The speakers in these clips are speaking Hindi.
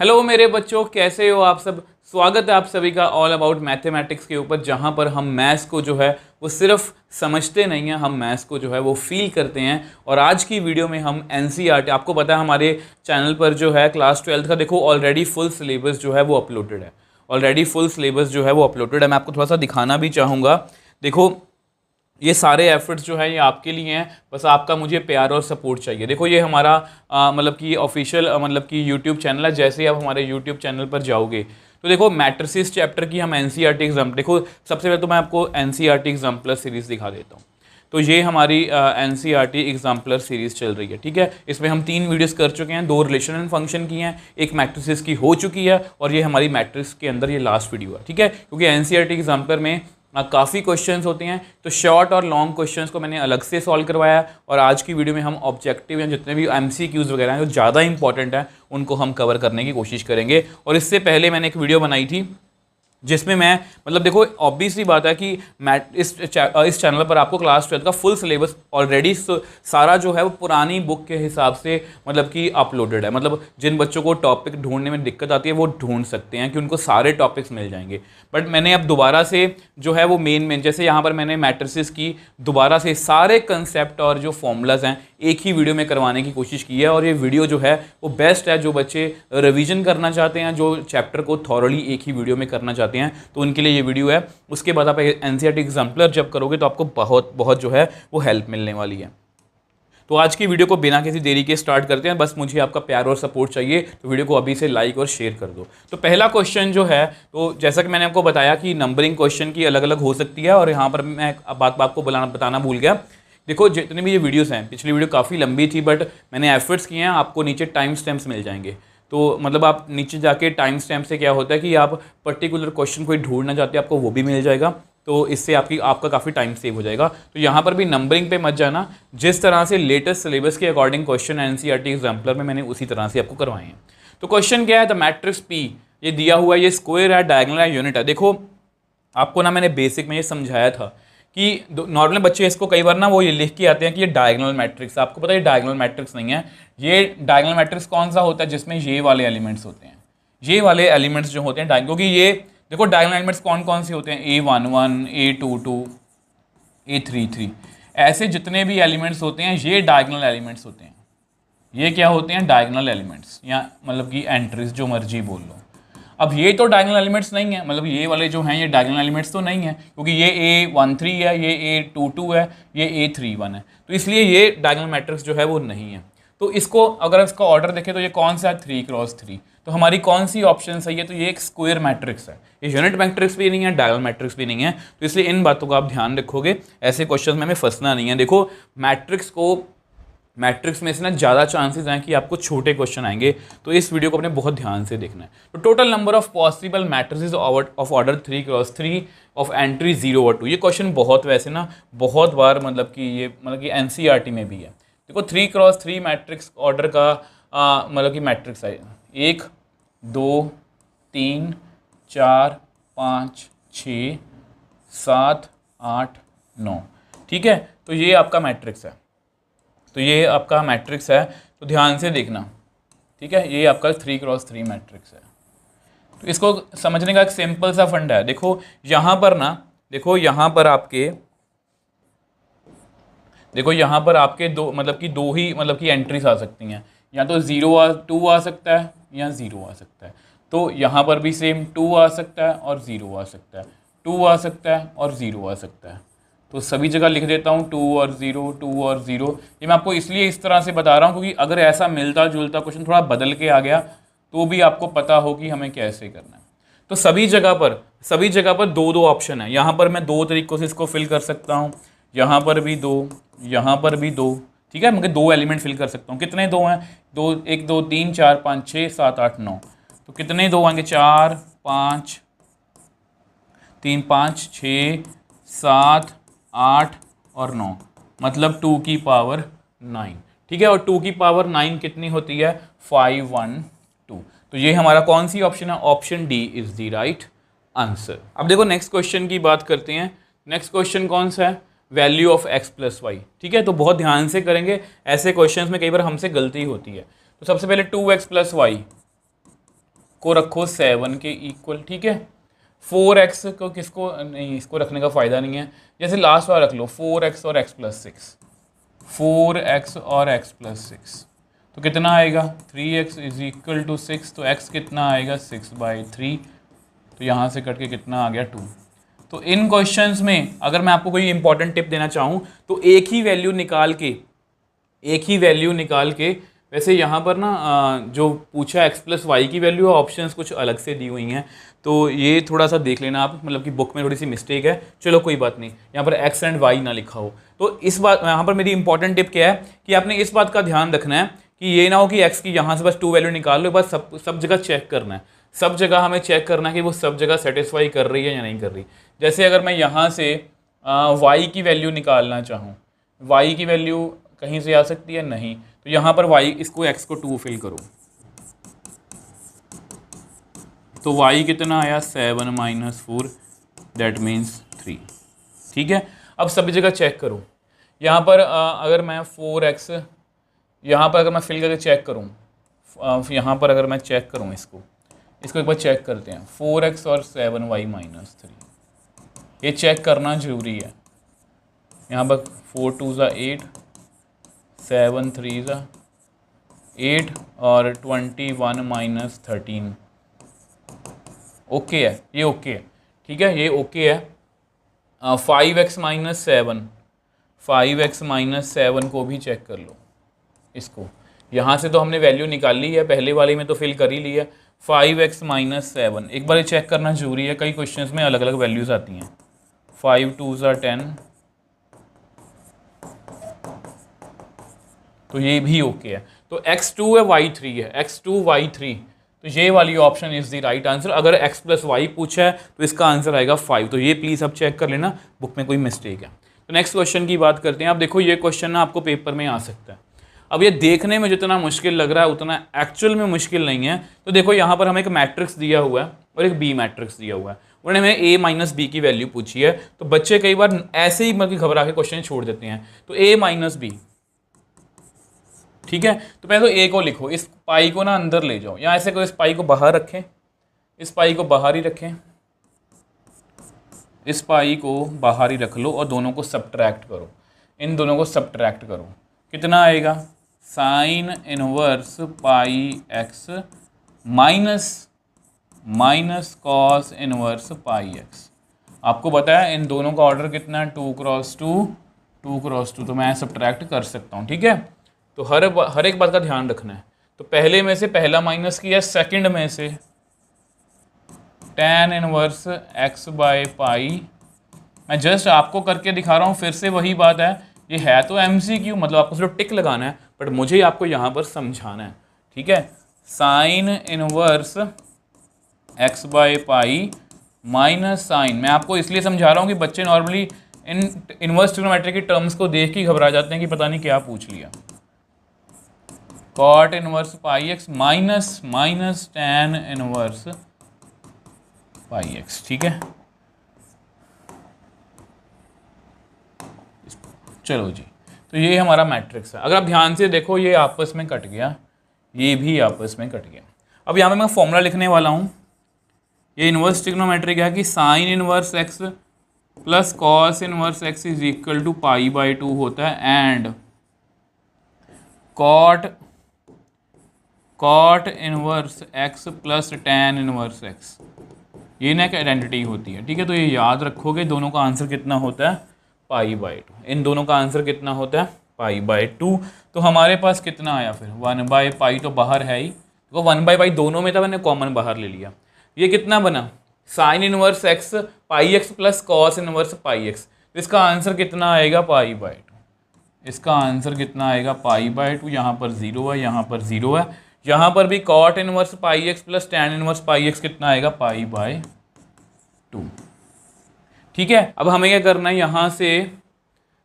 हेलो मेरे बच्चों, कैसे हो आप सब। स्वागत है आप सभी का ऑल अबाउट मैथमेटिक्स के ऊपर, जहाँ पर हम मैथ्स को जो है वो सिर्फ समझते नहीं हैं, हम मैथ्स को जो है वो फील करते हैं। और आज की वीडियो में हम एनसीईआरटी, आपको पता है हमारे चैनल पर जो है क्लास 12 का देखो ऑलरेडी फुल सिलेबस जो है वो अपलोडेड है। ऑलरेडी फुल सिलेबस जो है वो अपलोडेड है। मैं आपको थोड़ा सा दिखाना भी चाहूँगा। देखो ये सारे एफर्ट्स जो है ये आपके लिए हैं, बस आपका मुझे प्यार और सपोर्ट चाहिए। देखो ये हमारा मतलब कि ऑफिशियल मतलब कि यूट्यूब चैनल है। जैसे ही आप हमारे यूट्यूब चैनल पर जाओगे तो देखो मैट्रिसेस चैप्टर की हम एनसीईआरटी एग्जाम, देखो सबसे पहले तो मैं आपको एनसीईआरटी एग्जाम प्लस सीरीज़ दिखा देता हूँ। तो ये हमारी एनसीईआरटी एग्जाम प्लस सीरीज़ चल रही है, ठीक है। इसमें हम 3 वीडियोस कर चुके हैं, 2 रिलेशन एंड फंक्शन की हैं, एक मैट्रिसेस की हो चुकी है और ये हमारी मैट्रिक्स के अंदर ये लास्ट वीडियो है, ठीक है। क्योंकि एनसीईआरटी एग्जाम्पलर में काफ़ी क्वेश्चंस होते हैं, तो शॉर्ट और लॉन्ग क्वेश्चंस को मैंने अलग से सॉल्व करवाया है। और आज की वीडियो में हम ऑब्जेक्टिव या जितने भी एमसीक्यूज़ वगैरह हैं जो ज़्यादा इंपॉर्टेंट हैं उनको हम कवर करने की कोशिश करेंगे। और इससे पहले मैंने एक वीडियो बनाई थी जिसमें मैं मतलब देखो ऑब्वियस सी बात है कि इस चैनल पर आपको क्लास 12 का फुल सिलेबस ऑलरेडी सारा जो है वो पुरानी बुक के हिसाब से मतलब कि अपलोडेड है। मतलब जिन बच्चों को टॉपिक ढूंढने में दिक्कत आती है वो ढूंढ सकते हैं कि उनको सारे टॉपिक्स मिल जाएंगे। बट मैंने अब दोबारा से जो है वो मेन जैसे यहाँ पर मैंने मैट्रिसेस की दोबारा से सारे कंसेप्ट और जो फॉर्मूलाज हैं एक ही वीडियो में करवाने की कोशिश की है। और ये वीडियो जो है वो बेस्ट है जो बच्चे रिवीजन करना चाहते हैं, जो चैप्टर को थॉरली एक ही वीडियो में करना चाहते हैं, तो उनके लिए ये वीडियो है। उसके बाद आप एनसीईआरटी एग्जाम्पलर जब करोगे तो आपको बहुत बहुत जो है वो हेल्प मिलने वाली है। तो आज की वीडियो को बिना किसी देरी के स्टार्ट करते हैं। बस मुझे आपका प्यार और सपोर्ट चाहिए, तो वीडियो को अभी से लाइक और शेयर कर दो। तो पहला क्वेश्चन जो है, तो जैसा कि मैंने आपको बताया कि नंबरिंग क्वेश्चन की अलग अलग हो सकती है। और यहाँ पर मैं बात को बताना भूल गया। देखो जितनी भी ये वीडियोस हैं, पिछली वीडियो काफ़ी लंबी थी बट मैंने एफर्ट्स किए हैं, आपको नीचे टाइम स्टैम्प्स मिल जाएंगे। तो मतलब आप नीचे जाके टाइम स्टैम्प से क्या होता है कि आप पर्टिकुलर क्वेश्चन कोई ढूंढना चाहते हैं, आपको वो भी मिल जाएगा। तो इससे आपका काफ़ी टाइम सेव हो जाएगा। तो यहाँ पर भी नंबरिंग पे मत जाना, जिस तरह से लेटेस्ट सिलेबस के अकॉर्डिंग क्वेश्चन एनसीईआरटी एग्जाम्पलर में मैंने उसी तरह से आपको करवाए हैं। तो क्वेश्चन क्या है, द मैट्रिक्स पी ये दिया हुआ है, ये स्क्वायर है, डायगोनल है, यूनिट है। देखो आपको ना मैंने बेसिक में ये समझाया था कि नॉर्मल बच्चे इसको कई बार ना वो ये लिख के आते हैं कि ये डायगोनल मैट्रिक्स। आपको पता है ये डायगोनल मैट्रिक्स नहीं है। ये डायगोनल मैट्रिक्स कौन सा होता है, जिसमें ये वाले एलिमेंट्स होते हैं, ये वाले एलिमेंट्स जो होते हैं क्योंकि ये देखो डायगोनल एलिमेंट्स कौन कौन से होते हैं, A11, A22, A33, ऐसे जितने भी एलिमेंट्स होते हैं ये डायगोनल एलिमेंट्स होते हैं। ये क्या होते हैं, डायगोनल एलिमेंट्स, या मतलब कि एंट्रीज जो मर्जी बोल लो। अब ये तो डायगोनल एलिमेंट्स नहीं है, मतलब ये वाले जो हैं ये डायगोनल एलिमेंट्स तो नहीं है, क्योंकि ये A13 है, ये A22 है, ये A31 है। तो इसलिए ये डायगोनल मैट्रिक्स जो है वो नहीं है। तो इसको अगर इसका ऑर्डर देखें तो ये कौन सा है, 3x3। तो हमारी कौन सी ऑप्शन सही है, तो ये एक स्क्वायर मैट्रिक्स है। ये यूनिट मैट्रिक्स भी नहीं है, डायगोनल मैट्रिक्स भी नहीं है। तो इसलिए इन बातों का आप ध्यान रखोगे, ऐसे क्वेश्चन में हमें फंसना नहीं है। देखो मैट्रिक्स में से ना ज़्यादा चांसेस हैं कि आपको छोटे क्वेश्चन आएंगे, तो इस वीडियो को अपने बहुत ध्यान से देखना है। तो total number of possible matrices of order 3x3 of entry 0 और 2। ये क्वेश्चन बहुत वैसे ना बहुत बार मतलब कि एनसीईआरटी में भी है। देखो 3x3 मैट्रिक्स ऑर्डर का मतलब कि मैट्रिक्स है 1 2 3 4 5 6 7 8 9, ठीक है। तो ये आपका मैट्रिक्स है, तो ये आपका मैट्रिक्स है, तो ध्यान से देखना, ठीक है। ये आपका 3x3 मैट्रिक्स है। तो इसको समझने का एक सिंपल सा फंडा है। देखो यहाँ पर ना, देखो यहाँ पर आपके दो मतलब कि दो ही मतलब कि एंट्रीज आ सकती हैं, या तो 2 आ सकता है या 0 आ सकता है। तो यहाँ पर भी सेम 2 आ सकता है और 0 आ सकता है, 2 आ सकता है और 0 आ सकता है। तो सभी जगह लिख देता हूँ 2 और 0, 2 और 0। ये मैं आपको इसलिए इस तरह से बता रहा हूँ क्योंकि अगर ऐसा मिलता जुलता क्वेश्चन थोड़ा बदल के आ गया तो भी आपको पता हो कि हमें कैसे करना है। तो सभी जगह पर 2 ऑप्शन है। यहाँ पर मैं 2 तरीक़ों से इसको फिल कर सकता हूँ, यहाँ पर भी 2, यहाँ पर भी 2, ठीक है। मैं 2 एलिमेंट फिल कर सकता हूँ। कितने 2 हैं, 1 2 3 4 5 6 7 8 9। तो कितने 2 आएंगे, 4 5 3 5 6 7 8 और 9, मतलब 2 की पावर 9, ठीक है। और 2 की पावर 9 कितनी होती है, 512। तो ये हमारा कौन सी ऑप्शन है, option D is the right answer. अब देखो नेक्स्ट क्वेश्चन की बात करते हैं। नेक्स्ट क्वेश्चन कौन सा है, value of x plus Y, ठीक है। तो बहुत ध्यान से करेंगे, ऐसे क्वेश्चंस में कई बार हमसे गलती होती है। तो सबसे पहले 2x प्लस वाई, को रखो 7 के इक्वल, ठीक है। 4x को किसको नहीं, इसको रखने का फ़ायदा नहीं है। जैसे लास्ट बार रख लो 4x और x प्लस 6, 4x और x प्लस 6, तो कितना आएगा 3x इज इक्वल टू 6, तो x कितना आएगा 6/3, तो यहाँ से कट के कितना आ गया 2। तो इन क्वेश्चंस में अगर मैं आपको कोई इंपॉर्टेंट टिप देना चाहूँ तो एक ही वैल्यू निकाल के वैसे यहाँ पर ना जो पूछा x प्लस वाई की वैल्यू है, ऑप्शंस कुछ अलग से दी हुई हैं, तो ये थोड़ा सा देख लेना आप, मतलब कि बुक में थोड़ी सी मिस्टेक है, चलो कोई बात नहीं, यहाँ पर x एंड y ना लिखा हो। तो इस बात यहाँ पर मेरी इंपॉर्टेंट टिप क्या है कि आपने इस बात का ध्यान रखना है कि ये ना हो कि x की यहाँ से बस 2 वैल्यू निकाल लो, बस सब जगह चेक करना है, सब जगह हमें चेक करना है कि वो सब जगह सेटिस्फाई कर रही है या नहीं कर रही। जैसे अगर मैं यहाँ से y की वैल्यू निकालना चाहूँ, y की वैल्यू कहीं से आ सकती है नहीं, तो यहाँ पर y इसको x को 2 फिल करो, तो y कितना आया 7 - 4 दैट मीन्स 3, ठीक है। अब सभी जगह चेक करो, यहाँ पर अगर मैं 4x यहाँ पर अगर मैं फिल करके चेक करूँ, यहाँ पर अगर मैं चेक करूँ इसको एक बार चेक करते हैं, 4x और 7y - 3, ये चेक करना ज़रूरी है। यहाँ पर 4 2 ज़ा 8, 7 3 ज़ा 8 और 21 - 13 ओके है, ये ओके है, ठीक है, ये ओके है। 5x - 7, 5x - 7 को भी चेक कर लो, इसको यहाँ से तो हमने वैल्यू निकाली है, पहले वाली में तो फिल कर ही ली है। 5x - 7 एक बार ये चेक करना जरूरी है, कई क्वेश्चंस में अलग अलग वैल्यूज़ आती हैं। 5 2 ज़ा 10, तो ये भी ओके है। तो x2 है y3 है, x2 y3, तो ये वाली option is the right answer. अगर x प्लस वाई पूछा है तो इसका आंसर आएगा 5, तो ये प्लीज़ आप चेक कर लेना, बुक में कोई मिस्टेक है। तो नेक्स्ट क्वेश्चन की बात करते हैं। आप देखो ये क्वेश्चन ना आपको पेपर में आ सकता है। अब ये देखने में जितना मुश्किल लग रहा है उतना एक्चुअल में मुश्किल नहीं है। तो देखो यहाँ पर हमें एक मैट्रिक्स दिया हुआ है और एक बी मैट्रिक्स दिया हुआ है, उन्होंने हमें a - b की वैल्यू पूछी है। तो बच्चे कई बार ऐसे ही मतलब घबरा के क्वेश्चन छोड़ देते हैं। तो a - b, ठीक है, तो पहले तो a को लिखो, इस पाई को ना अंदर ले जाओ, या ऐसे करो इस पाई को बाहर रखें, इस पाई को बाहर ही रखें, इस पाई को बाहर ही रख लो और दोनों को सब्ट्रैक्ट करो, इन दोनों को सब्ट्रैक्ट करो, कितना आएगा sine inverse pi x minus cos inverse pi x। आपको बताया इन दोनों का ऑर्डर कितना है 2 × 2, 2 × 2, तो मैं सब्ट्रैक्ट कर सकता हूँ, ठीक है। तो हर एक बात का ध्यान रखना है। तो पहले में से पहला माइनस किया, सेकंड में से tan इनवर्स x/पाई, मैं जस्ट आपको करके दिखा रहा हूँ, फिर से वही बात है, ये है तो MCQ, मतलब आपको सिर्फ टिक लगाना है, बट मुझे आपको यहाँ पर समझाना है, ठीक है। साइन इनवर्स x/पाई माइनस साइन, मैं आपको इसलिए समझा रहा हूँ कि बच्चे नॉर्मली इन इनवर्स ट्रिग्नोमेट्री की टर्म्स को देख के घबरा जाते हैं कि पता नहीं क्या पूछ लिया। Cot inverse pi x minus tan inverse pi x, ठीक है। चलो जी, तो ये हमारा मैट्रिक्स है। अगर आप ध्यान से देखो ये आपस में कट गया, ये भी आपस में कट गया। अब यहाँ पे मैं फॉर्मूला लिखने वाला हूँ। ये इनवर्स ट्रिग्नोमेट्री क्या है कि sine inverse x plus cos inverse x is equal to π/2 होता है, and cot inverse x plus tan inverse x, ये ना एक आइडेंटिटी होती है, ठीक है। तो ये याद रखोगे, दोनों का आंसर कितना होता है π/2, इन दोनों का आंसर कितना होता है π/2। तो हमारे पास कितना आया फिर 1/π, तो बाहर है ही, तो 1/π दोनों में था, मैंने कॉमन बाहर ले लिया। ये कितना बना साइन इनवर्स x पाई x plus cos inverse pi x, इसका आंसर कितना आएगा π/2, इसका आंसर कितना आएगा π/2। यहाँ पर 0 है, यहाँ पर 0 है, यहाँ पर भी cot inverse pi x plus tan inverse pi x कितना आएगा π/2, ठीक है। अब हमें क्या करना है, यहाँ से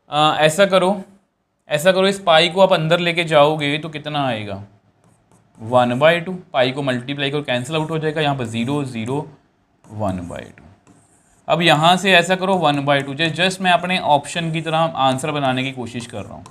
ऐसा करो, इस पाई को आप अंदर लेके जाओगे तो कितना आएगा 1/2, पाई को मल्टीप्लाई करो, कैंसिल आउट हो जाएगा, यहाँ पर 0 0 1/2। अब यहाँ से ऐसा करो 1/2, जस्ट मैं अपने ऑप्शन की तरह आंसर बनाने की कोशिश कर रहा हूँ।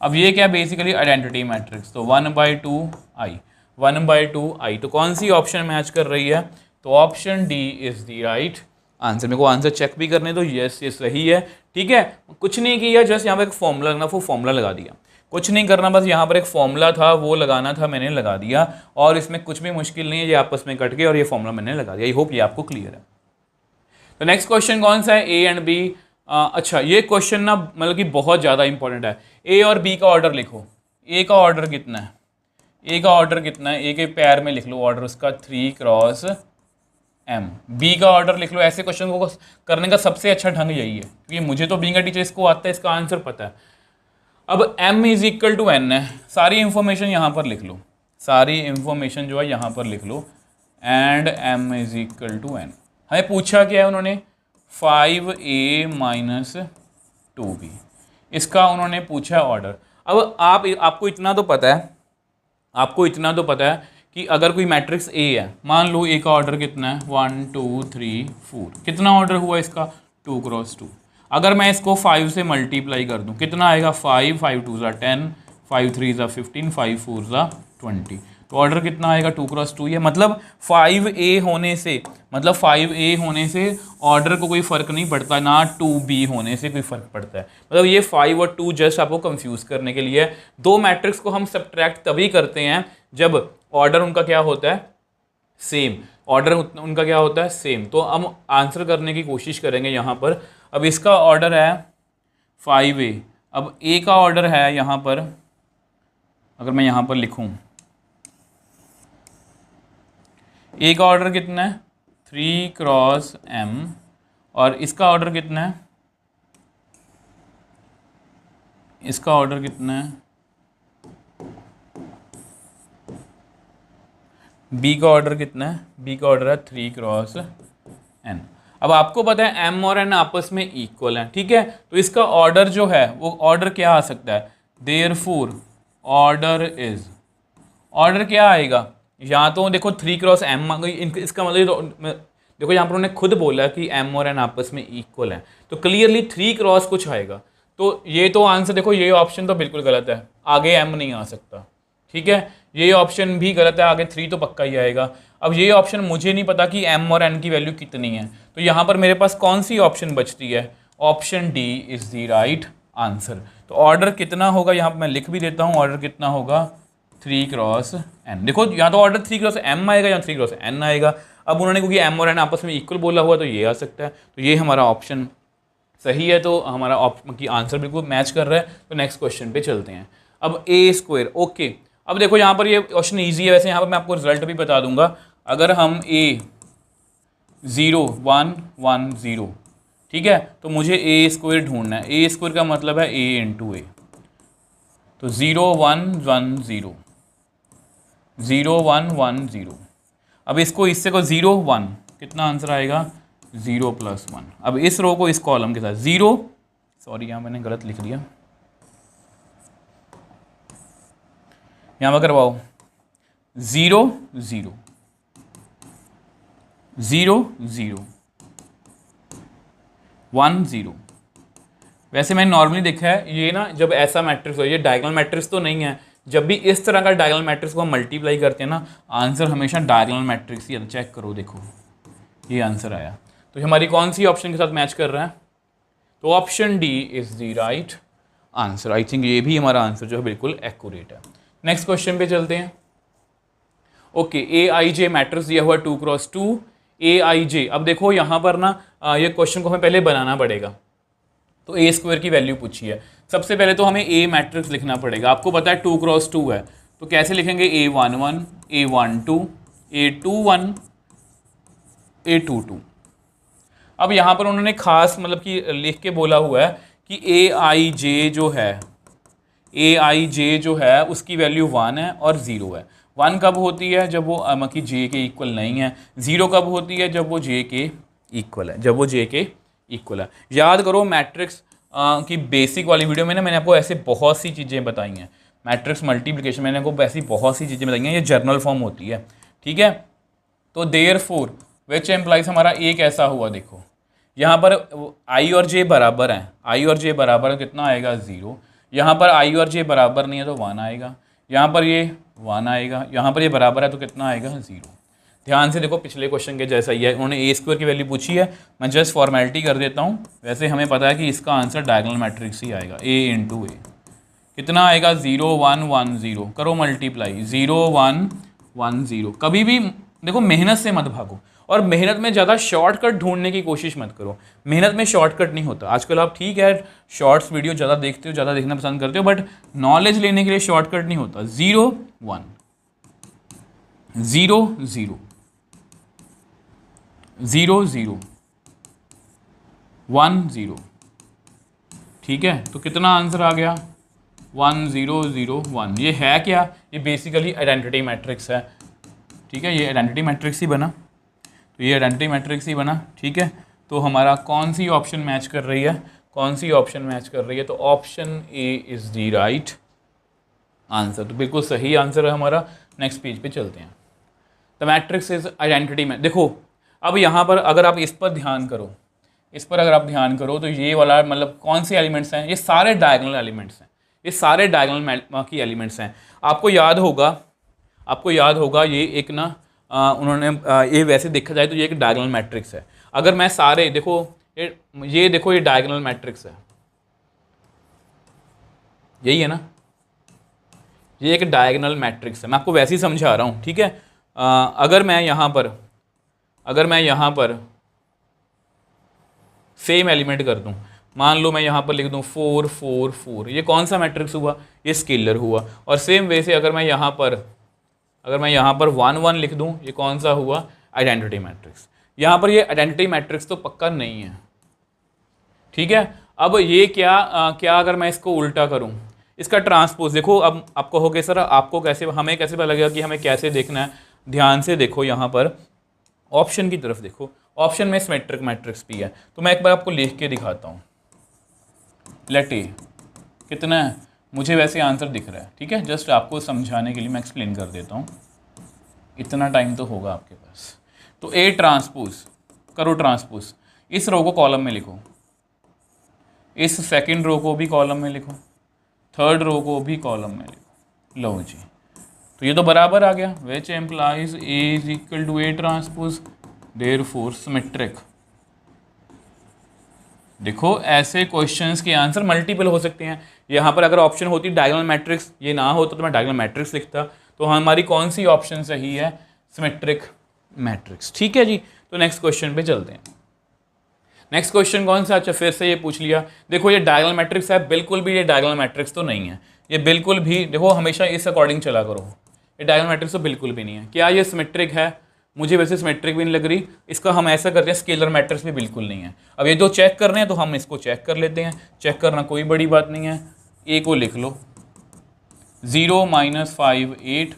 अब ये क्या बेसिकली आइडेंटिटी मैट्रिक्स, तो 1/2 i। 1/2i। तो कौन सी ऑप्शन मैच कर रही है? तो option D is the right answer. मेरे को आंसर चेक भी करने दो। यस ये सही है, ठीक है। कुछ नहीं किया, जस्ट यहाँ पर एक फॉर्मूला लगना, वो फॉर्मूला लगा दिया। कुछ नहीं करना, बस यहाँ पर एक फॉर्मूला था वो लगाना था, मैंने लगा दिया। और इसमें कुछ भी मुश्किल नहीं है, ये आपस में कट गए और ये फॉर्मूला मैंने लगा दिया। आई होप ये आपको क्लियर है। तो नेक्स्ट क्वेश्चन कौन सा है? A and B. अच्छा ये क्वेश्चन ना मतलब कि बहुत ज़्यादा इंपॉर्टेंट है। ए और बी का ऑर्डर लिखो। ए का ऑर्डर कितना है? ए का ऑर्डर कितना है? ए के पैर में लिख लो ऑर्डर उसका 3x m। बी का ऑर्डर लिख लो। ऐसे क्वेश्चन को करने का सबसे अच्छा ढंग यही है, क्योंकि मुझे तो बी का टीचर इसको आता है, इसका आंसर पता है। अब m is equal to n है, सारी इंफॉर्मेशन यहाँ पर लिख लो, सारी इंफॉर्मेशन जो है यहाँ पर लिख लो। And m is equal to n। हमें पूछा क्या है उन्होंने? 5a माइनस 2b, इसका उन्होंने पूछा ऑर्डर। अब आपको इतना तो पता है, आपको इतना तो पता है कि अगर कोई मैट्रिक्स A है, मान लो A का ऑर्डर कितना है? 1 2 3 4। कितना ऑर्डर हुआ इसका? 2x2। अगर मैं इसको 5 से मल्टीप्लाई कर दूं कितना आएगा? 5 5 2 ज़ा 10, 5 3 ज़ा 15, 5 4 ज़ा 20। तो ऑर्डर कितना आएगा? 2x2 है। मतलब 5a होने से, मतलब 5a होने से ऑर्डर को कोई फ़र्क नहीं पड़ता, ना 2b होने से कोई फ़र्क पड़ता है। मतलब ये 5 और 2 जस्ट आपको कंफ्यूज करने के लिए। दो मैट्रिक्स को हम सब्ट्रैक्ट तभी करते हैं जब ऑर्डर उनका क्या होता है? सेम। ऑर्डर उनका क्या होता है? सेम। तो हम आंसर करने की कोशिश करेंगे यहाँ पर। अब इसका ऑर्डर है 5a, अब a का ऑर्डर है यहाँ पर, अगर मैं यहाँ पर लिखूँ ए का ऑर्डर कितना है? 3x m। और इसका ऑर्डर कितना है? इसका ऑर्डर कितना है? बी का ऑर्डर कितना है? बी का ऑर्डर है 3x n। अब आपको पता है m और n आपस में इक्वल हैं, ठीक है। तो इसका ऑर्डर जो है वो ऑर्डर क्या आ सकता है? देयरफॉर ऑर्डर इज, ऑर्डर क्या आएगा? यहाँ तो देखो 3x m, इसका मतलब तो देखो यहाँ पर उन्होंने खुद बोला कि m और n आपस में इक्वल हैं, तो क्लियरली 3x कुछ आएगा। तो ये तो आंसर देखो, ये ऑप्शन तो बिल्कुल गलत है, आगे m नहीं आ सकता, ठीक है। ये ऑप्शन भी गलत है, आगे 3 तो पक्का ही आएगा। अब ये ऑप्शन मुझे नहीं पता कि m और n की वैल्यू कितनी है, तो यहाँ पर मेरे पास कौन सी ऑप्शन बचती है? Option D is the right answer. तो ऑर्डर कितना होगा यहाँ पर मैं लिख भी देता हूँ, ऑर्डर कितना होगा? 3x n। देखो यहाँ तो ऑर्डर 3x m आएगा या 3x n आएगा। अब उन्होंने क्योंकि m और n आपस में इक्वल बोला हुआ, तो ये आ सकता है। तो ये हमारा ऑप्शन सही है, तो हमारा की आंसर बिल्कुल मैच कर रहा है। तो नेक्स्ट क्वेश्चन पे चलते हैं। अब a², ओके। अब देखो यहाँ पर ये क्वेश्चन ईजी है, वैसे यहाँ पर मैं आपको रिजल्ट भी बता दूंगा। अगर हम a 0 1 1 0, ठीक है, तो मुझे a² ढूंढना है। a² का मतलब है a इंटू a। तो 0 1 1 0 0 1 1 0। अब इसको इससे को 0 1, कितना आंसर आएगा? 0 + 1। अब इस रो को इस कॉलम के साथ 0, सॉरी यहाँ मैंने गलत लिख दिया, यहाँ पर करवाओ 0 0 0 0 1 0। वैसे मैंने नॉर्मली देखा है ये ना, जब ऐसा मैट्रिक्स हो, ये डायगोनल मैट्रिक्स तो नहीं है, जब भी इस तरह का डायगोनल मैट्रिक्स को हम मल्टीप्लाई करते हैं ना, आंसर हमेशा डायगोनल मैट्रिक्स ही आता है। चेक करो, देखो ये आंसर आया। तो हमारी कौन सी ऑप्शन के साथ मैच कर रहा है? तो option D is the right answer. I think ये भी हमारा आंसर जो है बिल्कुल एक्यूरेट है। नेक्स्ट क्वेश्चन पे चलते हैं। ओके, AIJ मैट्रिक्स दिया हुआ 2x2 AIJ। अब देखो यहाँ पर ना ये क्वेश्चन को हमें पहले बनाना पड़ेगा। तो a² की वैल्यू पूछी है। सबसे पहले तो हमें A मैट्रिक्स लिखना पड़ेगा। आपको पता है 2x2 है, तो कैसे लिखेंगे? A11 A12 A21 A22। अब यहाँ पर उन्होंने खास मतलब कि लिख के बोला हुआ है कि AIJ जो है उसकी वैल्यू 1 है और 0 है। 1 कब होती है? जब वो कि j के इक्वल नहीं है। 0 कब होती है? जब वो j के इक्वल है, याद करो मैट्रिक्स की बेसिक वाली वीडियो में ना मैंने आपको ऐसे बहुत सी चीज़ें बताई हैं। मैट्रिक्स मल्टीप्लिकेशन मैंने आपको ऐसी बहुत सी चीज़ें बताई हैं, ये जर्नल फॉर्म होती है, ठीक है। तो देयरफॉर विच एम्प्लाइज हमारा a कैसा हुआ? देखो यहाँ पर i और j बराबर हैं, i और j बराबर कितना आएगा? 0। यहाँ पर i और j बराबर नहीं है तो 1 आएगा। यहाँ पर ये 1 आएगा, यहाँ पर ये बराबर है तो कितना आएगा 0। ध्यान से देखो पिछले क्वेश्चन के जैसा ही है, उन्होंने ए स्क्वायर की वैल्यू पूछी है, मैं जस्ट फॉर्मेलिटी कर देता हूँ। वैसे हमें पता है कि इसका आंसर डायगोनल मैट्रिक्स ही आएगा, a इंटू ए कितना आएगा 0 1 1 0, करो मल्टीप्लाई 0 1 1 0। कभी भी देखो मेहनत से मत भागो और मेहनत में ज़्यादा शॉर्टकट ढूंढने की कोशिश मत करो। मेहनत में शॉर्टकट नहीं होता। आजकल आप ठीक है शॉर्ट्स वीडियो ज़्यादा देखते हो, ज़्यादा देखना पसंद करते हो, बट नॉलेज लेने के लिए शॉर्टकट नहीं होता। 0 1 0 0 0 0 1 0, ठीक है। तो कितना आंसर आ गया 1 0 0 1। ये है क्या? ये बेसिकली आइडेंटिटी मैट्रिक्स है, ठीक है। ये आइडेंटिटी मैट्रिक्स ही बना, तो ये आइडेंटिटी मैट्रिक्स ही बना, ठीक है। तो हमारा कौन सी ऑप्शन मैच कर रही है, कौन सी ऑप्शन मैच कर रही है? तो option A is the right answer, तो बिल्कुल सही आंसर है हमारा। नेक्स्ट पेज पे चलते हैं। द मैट्रिक्स इज आइडेंटिटी में। देखो अब यहाँ पर अगर आप इस पर ध्यान करो, इस पर अगर आप ध्यान करो तो ये वाला मतलब कौन से एलिमेंट्स हैं? ये सारे डायगोनल एलिमेंट्स हैं, ये सारे डायगोनल की एलिमेंट्स हैं। आपको याद होगा ये एक ना उन्होंने ये वैसे देखा जाए तो ये एक डायगोनल मैट्रिक्स है। अगर मैं सारे देखो ये देखो ये डायगोनल मैट्रिक्स है, यही है ना, ये एक डायगोनल मैट्रिक्स है। मैं आपको वैसे ही समझा रहा हूँ, ठीक है। अगर मैं यहाँ पर सेम एलिमेंट कर दूँ, मान लो मैं यहाँ पर लिख दूँ 4 4 4, ये कौन सा मैट्रिक्स हुआ? ये स्केलर हुआ। और सेम वे से अगर मैं यहाँ पर 1 1 लिख दूँ, ये कौन सा हुआ? Identity matrix. यहाँ पर ये आइडेंटिटी मैट्रिक्स तो पक्का नहीं है, ठीक है। अब ये क्या अगर मैं इसको उल्टा करूँ, इसका ट्रांसपोज देखो। अब आप कहोगे सर आपको कैसे, हमें कैसे पता लगेगा कि हमें कैसे देखना है? ध्यान से देखो, यहाँ पर ऑप्शन की तरफ देखो, ऑप्शन में सिमेट्रिक मैट्रिक्स भी है। तो मैं एक बार आपको लिख के दिखाता हूँ। लेट ए कितना है? मुझे वैसे आंसर दिख रहा है, ठीक है। जस्ट आपको समझाने के लिए मैं एक्सप्लेन कर देता हूँ, इतना टाइम तो होगा आपके पास। तो ए ट्रांसपोज करो, ट्रांसपोज इस रो को कॉलम में लिखो, इस सेकंड रो को भी कॉलम में लिखो, थर्ड रो को भी कॉलम में लिखो। लो जी, तो ये तो बराबर आ गया, which implies A is equal to A transpose, therefore symmetric. देखो ऐसे क्वेश्चंस के आंसर मल्टीपल हो सकते हैं। यहाँ पर अगर ऑप्शन होती डायगोनल मैट्रिक्स, ये ना होता तो मैं डायगोनल मैट्रिक्स लिखता। तो हमारी कौन सी ऑप्शन सही है? सिमेट्रिक मैट्रिक्स, ठीक है जी। तो नेक्स्ट क्वेश्चन पे चलते हैं। नेक्स्ट क्वेश्चन कौन सा? अच्छा फिर से ये पूछ लिया। देखो ये डायगोनल मैट्रिक्स है, बिल्कुल भी ये डायगोनल मैट्रिक्स तो नहीं है, ये बिल्कुल भी देखो हमेशा इस अकॉर्डिंग चला करो। ये डायगोनल मैट्रिक्स तो बिल्कुल भी नहीं है। क्या ये सिमेट्रिक है? मुझे वैसे सिमेट्रिक भी नहीं लग रही। इसका हम ऐसा करते हैं, स्केलर मैट्रिक्स भी बिल्कुल नहीं है। अब ये दो चेक करने हैं तो हम इसको चेक कर लेते हैं। चेक करना कोई बड़ी बात नहीं है। ए को लिख लो 0 -5 8।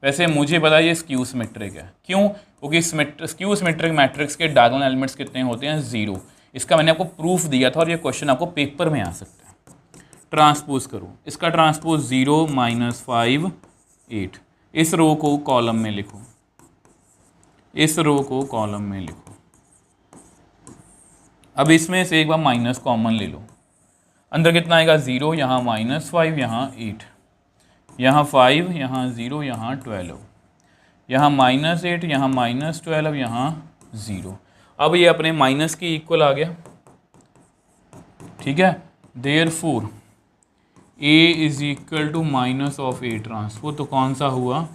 वैसे मुझे पता है ये स्क्यू सिमेट्रिक है। क्यों? क्योंकि स्क्यू सिमेट्रिक मैट्रिक्स के डायगोनल एलिमेंट्स कितने होते हैं? 0। इसका मैंने आपको प्रूफ दिया था और ये क्वेश्चन आपको पेपर में आ सकता है। ट्रांसपोज करो, इसका ट्रांसपोज 0 -5 8। इस रो को कॉलम में लिखो, इस रो को कॉलम में लिखो। अब इसमें से एक बार माइनस कॉमन ले लो, अंदर कितना आएगा? 0, यहाँ -5, यहाँ 8, यहाँ 5, यहाँ 0, यहाँ 12, यहाँ -8, यहाँ -12, यहाँ 0। अब ये अपने माइनस की इक्वल आ गया, ठीक है। Therefore a is equal to minus of a transpose, तो कौन सा हुआ?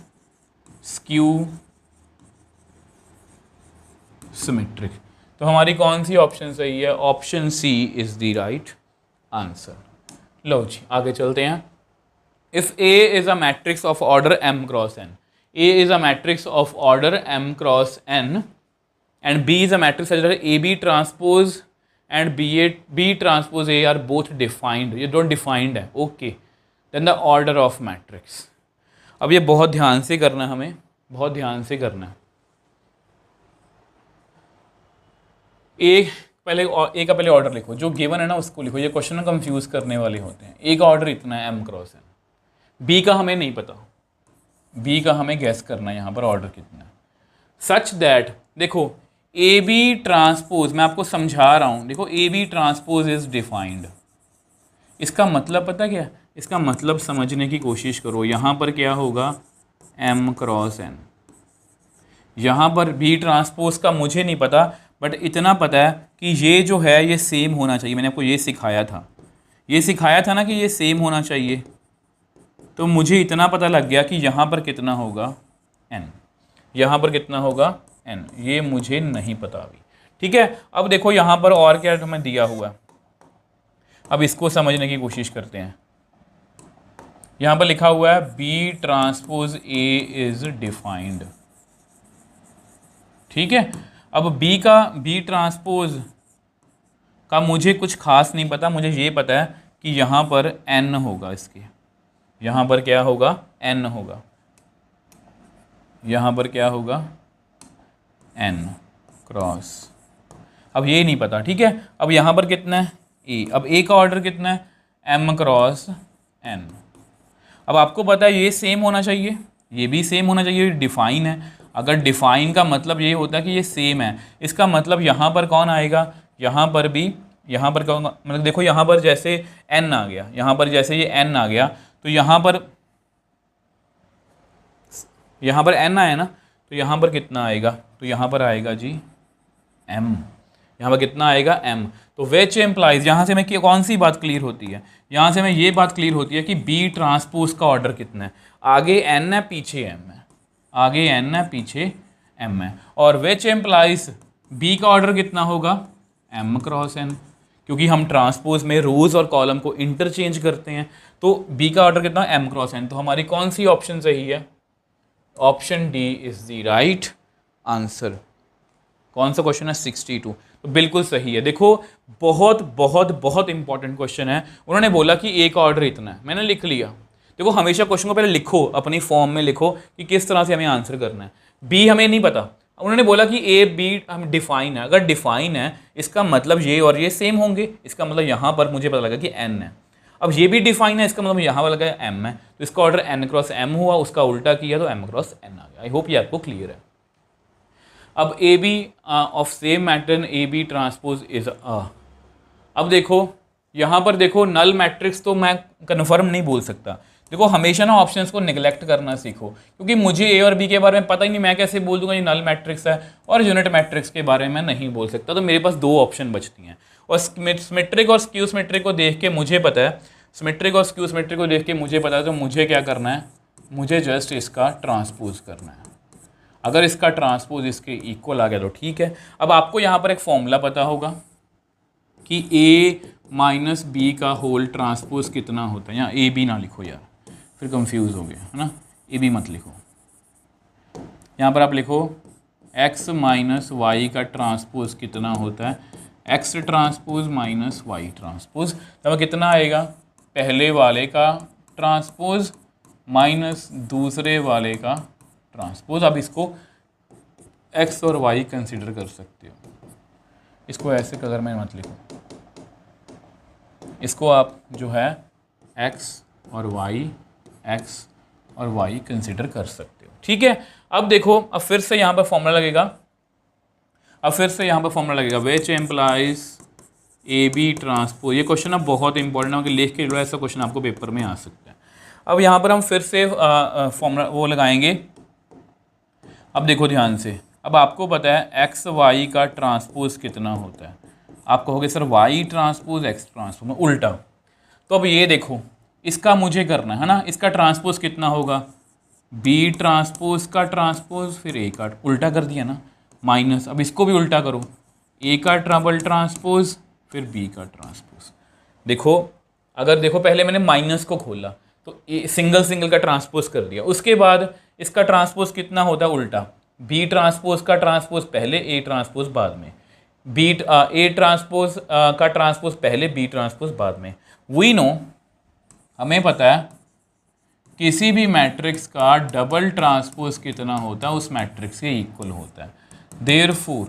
Skew symmetric. तो हमारी कौन सी ऑप्शन सही है? Option c is the right answer. लो जी आगे चलते हैं। If a is a matrix of order m cross n, a is a matrix of order m cross n and B is a matrix such that AB transpose and B transpose A are both defined, ये दोनों defined है, okay, then the order of matrix। अब ये बहुत ध्यान से करना है, हमें बहुत ध्यान से करना है। ए का पहले ऑर्डर लिखो, जो गिवन है ना उसको लिखो। ये क्वेश्चन ना कंफ्यूज करने वाले होते हैं। ए का ऑर्डर इतना है m क्रॉस n, बी का हमें नहीं पता, बी का हमें गैस करना है यहाँ पर ऑर्डर कितना है। सच दैट देखो ए बी ट्रांसपोज, मैं आपको समझा रहा हूँ, देखो A B transpose is defined. इसका मतलब पता क्या? इसका मतलब समझने की कोशिश करो। यहाँ पर क्या होगा, एम क्रॉस एन। यहाँ पर बी ट्रांसपोज का मुझे नहीं पता, बट इतना पता है कि ये जो है ये सेम होना चाहिए। मैंने आपको ये सिखाया था ना कि ये सेम होना चाहिए। तो मुझे इतना पता लग गया कि यहाँ पर कितना होगा, एन। यहाँ पर कितना होगा, एन। ये मुझे नहीं पता अभी। ठीक है, अब देखो यहाँ पर और क्या हमें दिया हुआ है, अब इसको समझने की कोशिश करते हैं। यहाँ पर लिखा हुआ है B transpose A is defined. ठीक है, अब बी ट्रांसपोज का मुझे कुछ खास नहीं पता। मुझे ये पता है कि यहाँ पर एन होगा, इसके यहाँ पर क्या होगा, एन होगा। यहाँ पर क्या होगा, एन क्रॉस। अब ये नहीं पता। ठीक है, अब यहाँ पर कितना है, ए। अब ए का ऑर्डर कितना है, एम क्रॉस एन। अब आपको पता है ये सेम होना चाहिए, ये भी सेम होना चाहिए, डिफाइन है। अगर डिफाइन का मतलब ये होता है कि ये सेम है, इसका मतलब यहाँ पर कौन आएगा, यहाँ पर भी, यहाँ पर कौन, मतलब देखो यहाँ पर जैसे एन आ गया, यहाँ पर जैसे ये एन आ गया, तो यहाँ पर एन आया ना, तो यहाँ पर कितना आएगा, तो यहाँ पर आएगा जी एम। यहाँ पर कितना आएगा, एम। तो विच एम्प्लाइज, यहाँ से मैं कौन सी बात क्लियर होती है, यहाँ से मैं ये बात क्लियर होती है कि बी ट्रांसपोज का ऑर्डर कितना है, आगे एन है पीछे एम है, आगे एन है पीछे एम है। और विच एम्प्लाइज बी का ऑर्डर कितना होगा, एम क्रॉस एन, क्योंकि हम ट्रांसपोज में रोज और कॉलम को इंटरचेंज करते हैं। तो बी का ऑर्डर कितना, एम क्रॉस एन। तो हमारी कौन सी ऑप्शन सही है, option D is the right answer. कौन सा क्वेश्चन है, 62। तो बिल्कुल सही है। देखो बहुत बहुत बहुत इंपॉर्टेंट क्वेश्चन है। उन्होंने बोला कि ए का ऑर्डर इतना है, मैंने लिख लिया। देखो हमेशा क्वेश्चन को पहले लिखो, अपनी फॉर्म में लिखो कि किस तरह से हमें आंसर करना है। बी हमें नहीं पता, उन्होंने बोला कि ए बी हम डिफाइन है। अगर डिफाइन है इसका मतलब ये और ये सेम होंगे, इसका मतलब यहाँ पर मुझे पता लगा कि एन है। अब ये भी डिफाइन है, इसका मतलब यहाँ पर लगा एम है, तो इसका ऑर्डर एन क्रॉस एम हुआ, उसका उल्टा किया तो एम क्रॉस एन आ गया। आई होप ये आपको क्लियर है। अब A B of same matrix A B transpose is a. अब देखो यहाँ पर देखो नल मैट्रिक्स तो मैं कन्फर्म नहीं बोल सकता। देखो हमेशा ना ऑप्शंस को निगलेक्ट करना सीखो, क्योंकि मुझे ए और बी के बारे में पता ही नहीं, मैं कैसे बोल दूंगा ये नल मैट्रिक्स है, और यूनिट मैट्रिक्स के बारे में नहीं बोल सकता। तो मेरे पास दो ऑप्शन बचती हैं, और सिमेट्रिक और स्क्यू सिमेट्रिक को देख के मुझे पता है, सिमेट्रिक और स्क्यू सिमेट्रिक को देख के मुझे पता है, तो मुझे क्या करना है, मुझे जस्ट इसका ट्रांसपोज करना है। अगर इसका ट्रांसपोज इसके इक्वल आ गया तो ठीक है। अब आपको यहाँ पर एक फॉर्मूला पता होगा कि a माइनस बी का होल ट्रांसपोज कितना होता है। यहाँ ए बी ना लिखो यार, फिर कंफ्यूज हो गया है ना, ए बी मत लिखो। यहाँ पर आप लिखो x माइनस वाई का ट्रांसपोज कितना होता है, x transpose minus Y transpose. तो कितना आएगा, पहले वाले का ट्रांसपोज माइनस दूसरे वाले का ट्रांसपोज। अब इसको x और y कंसीडर कर सकते हो, इसको ऐसे कलर में मत लिखो, इसको आप जो है x और y कंसीडर कर सकते हो। ठीक है, अब देखो, अब फिर से यहाँ पर फॉर्मूला लगेगा, which implies A B transpose. ये क्वेश्चन अब बहुत इंपॉर्टेंट है कि लिख के लो, ऐसा क्वेश्चन आपको पेपर में आ सकता है। अब यहाँ पर हम फिर से फॉर्मूला वो लगाएंगे। अब देखो ध्यान से, अब आपको पता है एक्स वाई का ट्रांसपोज कितना होता है। आप कहोगे sir Y transpose X transpose में उल्टा। तो अब ये देखो, इसका मुझे करना है ना, इसका ट्रांसपोज कितना होगा, बी ट्रांसपोज का ट्रांसपोज फिर ए का, उल्टा कर दिया ना, माइनस। अब इसको भी उल्टा करो, ए का डबल ट्रांसपोज फिर बी का ट्रांसपोज। देखो अगर देखो पहले मैंने माइनस को खोला तो सिंगल का ट्रांसपोज कर दिया, उसके बाद इसका ट्रांसपोज कितना होता है उल्टा, बी ट्रांसपोज का ट्रांसपोज पहले ए ट्रांसपोज बाद में, ए ट्रांसपोज का ट्रांसपोज पहले बी ट्रांसपोज बाद में। वी नो, हमें पता है किसी भी मैट्रिक्स का डबल ट्रांसपोज कितना होता है उस मैट्रिक्स के इक्वल होता है। देयरफॉर,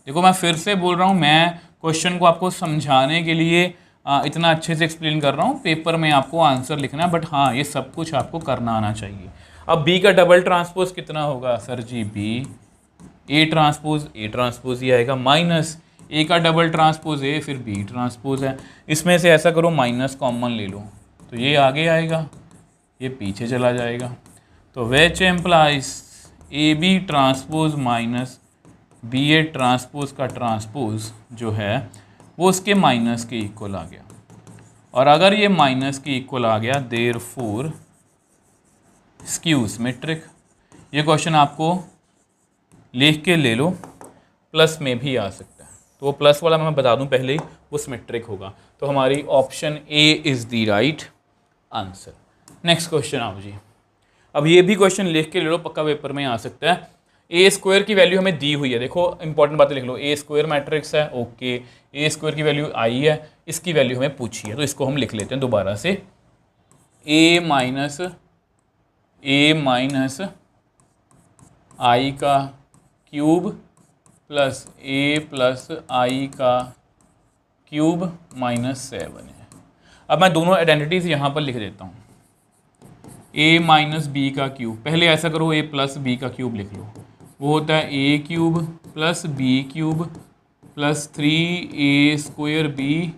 देखो मैं फिर से बोल रहा हूँ, मैं क्वेश्चन को आपको समझाने के लिए इतना अच्छे से एक्सप्लेन कर रहा हूँ, पेपर में आपको आंसर लिखना है, बट हाँ ये सब कुछ आपको करना आना चाहिए। अब बी का डबल ट्रांसपोज कितना होगा सर जी, बी ए ट्रांसपोज ही आएगा, माइनस ए का डबल ट्रांसपोज ए फिर बी ट्रांसपोज है। इसमें से ऐसा करो माइनस कॉमन ले लो, तो ये आगे आएगा, ये पीछे चला जाएगा। तो which implies A B transpose minus B A transpose का ट्रांसपोज जो है वो उसके माइनस के इक्वल आ गया। और अगर ये माइनस के इक्वल आ गया देयरफॉर स्क्यू सिमेट्रिक। ये क्वेश्चन आपको लिख के ले लो, प्लस में भी आ सकता है, तो वो प्लस वाला मैं बता दूं पहले ही, वो सिमेट्रिक होगा। तो हमारी option A is the right answer. Next question आओ जी। अब ये भी क्वेश्चन लिख के ले लो, पक्का पेपर में आ सकता है। ए स्क्वायर की वैल्यू हमें दी हुई है, देखो इंपॉर्टेंट बातें लिख लो। ए स्क्वायर मैट्रिक्स है, ओके। ए स्क्वायर की वैल्यू आई है, इसकी वैल्यू हमें पूछी है, तो इसको हम लिख लेते हैं दोबारा से। ए माइनस आई का क्यूब प्लस ए प्लस आई का क्यूब माइनस 7 है। अब मैं दोनों आइडेंटिटीज यहाँ पर लिख देता हूँ। ए माइनस बी का क्यूब, पहले ऐसा करो, ए प्लस बी का क्यूब लिख लो, वो होता है a cube plus b cube plus 3a square b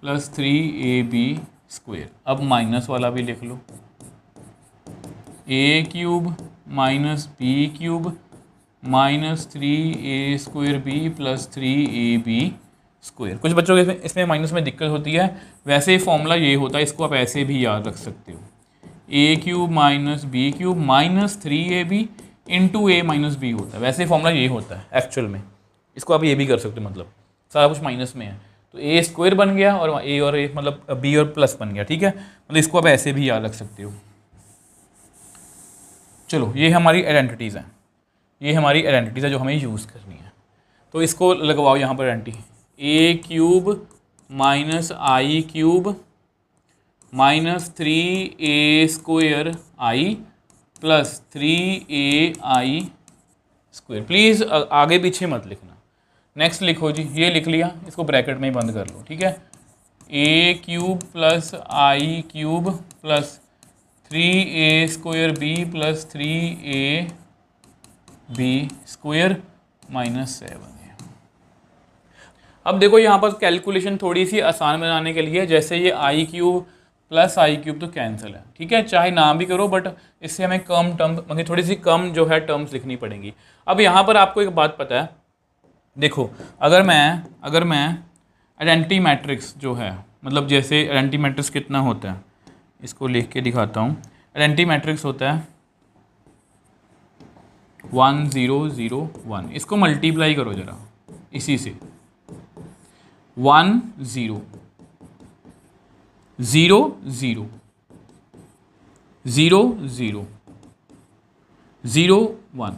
plus 3ab square. अब माइनस वाला भी लिख लो, a cube minus b cube minus 3a square b plus 3ab square. कुछ बच्चों के इसमें माइनस में दिक्कत होती है, वैसे फॉर्मूला ये होता है, इसको आप ऐसे भी याद रख सकते हो। A cube minus b cube minus 3ab into a minus b होता है, वैसे फॉर्मूला ये होता है एक्चुअल में। इसको आप ये भी कर सकते हो, मतलब सारा कुछ माइनस में है तो ए स्क्वायर बन गया और ए और ए मतलब बी और प्लस बन गया, ठीक है। मतलब इसको आप ऐसे भी याद रख सकते हो। चलो, ये हमारी आइडेंटिटीज़ हैं, ये हमारी आइडेंटिटीज़ है जो हमें यूज़ करनी है। तो इसको लगवाओ यहाँ पर identity. A cube minus I cube minus 3a square I plus 3ai square. Please आगे पीछे मत लिखना। नेक्स्ट लिखो जी, ये लिख लिया, इसको ब्रैकेट में ही बंद कर लो, ठीक है। A cube plus I cube plus 3a square b plus 3ab square minus 7 है। अब देखो यहाँ पर कैलकुलेशन थोड़ी सी आसान बनाने के लिए, जैसे ये आई क्यूब प्लस आई क्यूब तो कैंसिल है, ठीक है, चाहे ना भी करो, बट इससे हमें कम टर्म मतलब थोड़ी सी कम जो है टर्म्स लिखनी पड़ेंगी। अब यहाँ पर आपको एक बात पता है, देखो अगर मैं आइडेंटिटी मैट्रिक्स जो है, मतलब जैसे आइडेंटिटी मैट्रिक्स कितना होता है, इसको लिख के दिखाता हूँ। आइडेंटिटी मैट्रिक्स होता है 1 0 0 1। इसको मल्टीप्लाई करो जरा इसी से, 1 0 0 0 0 0 0 1।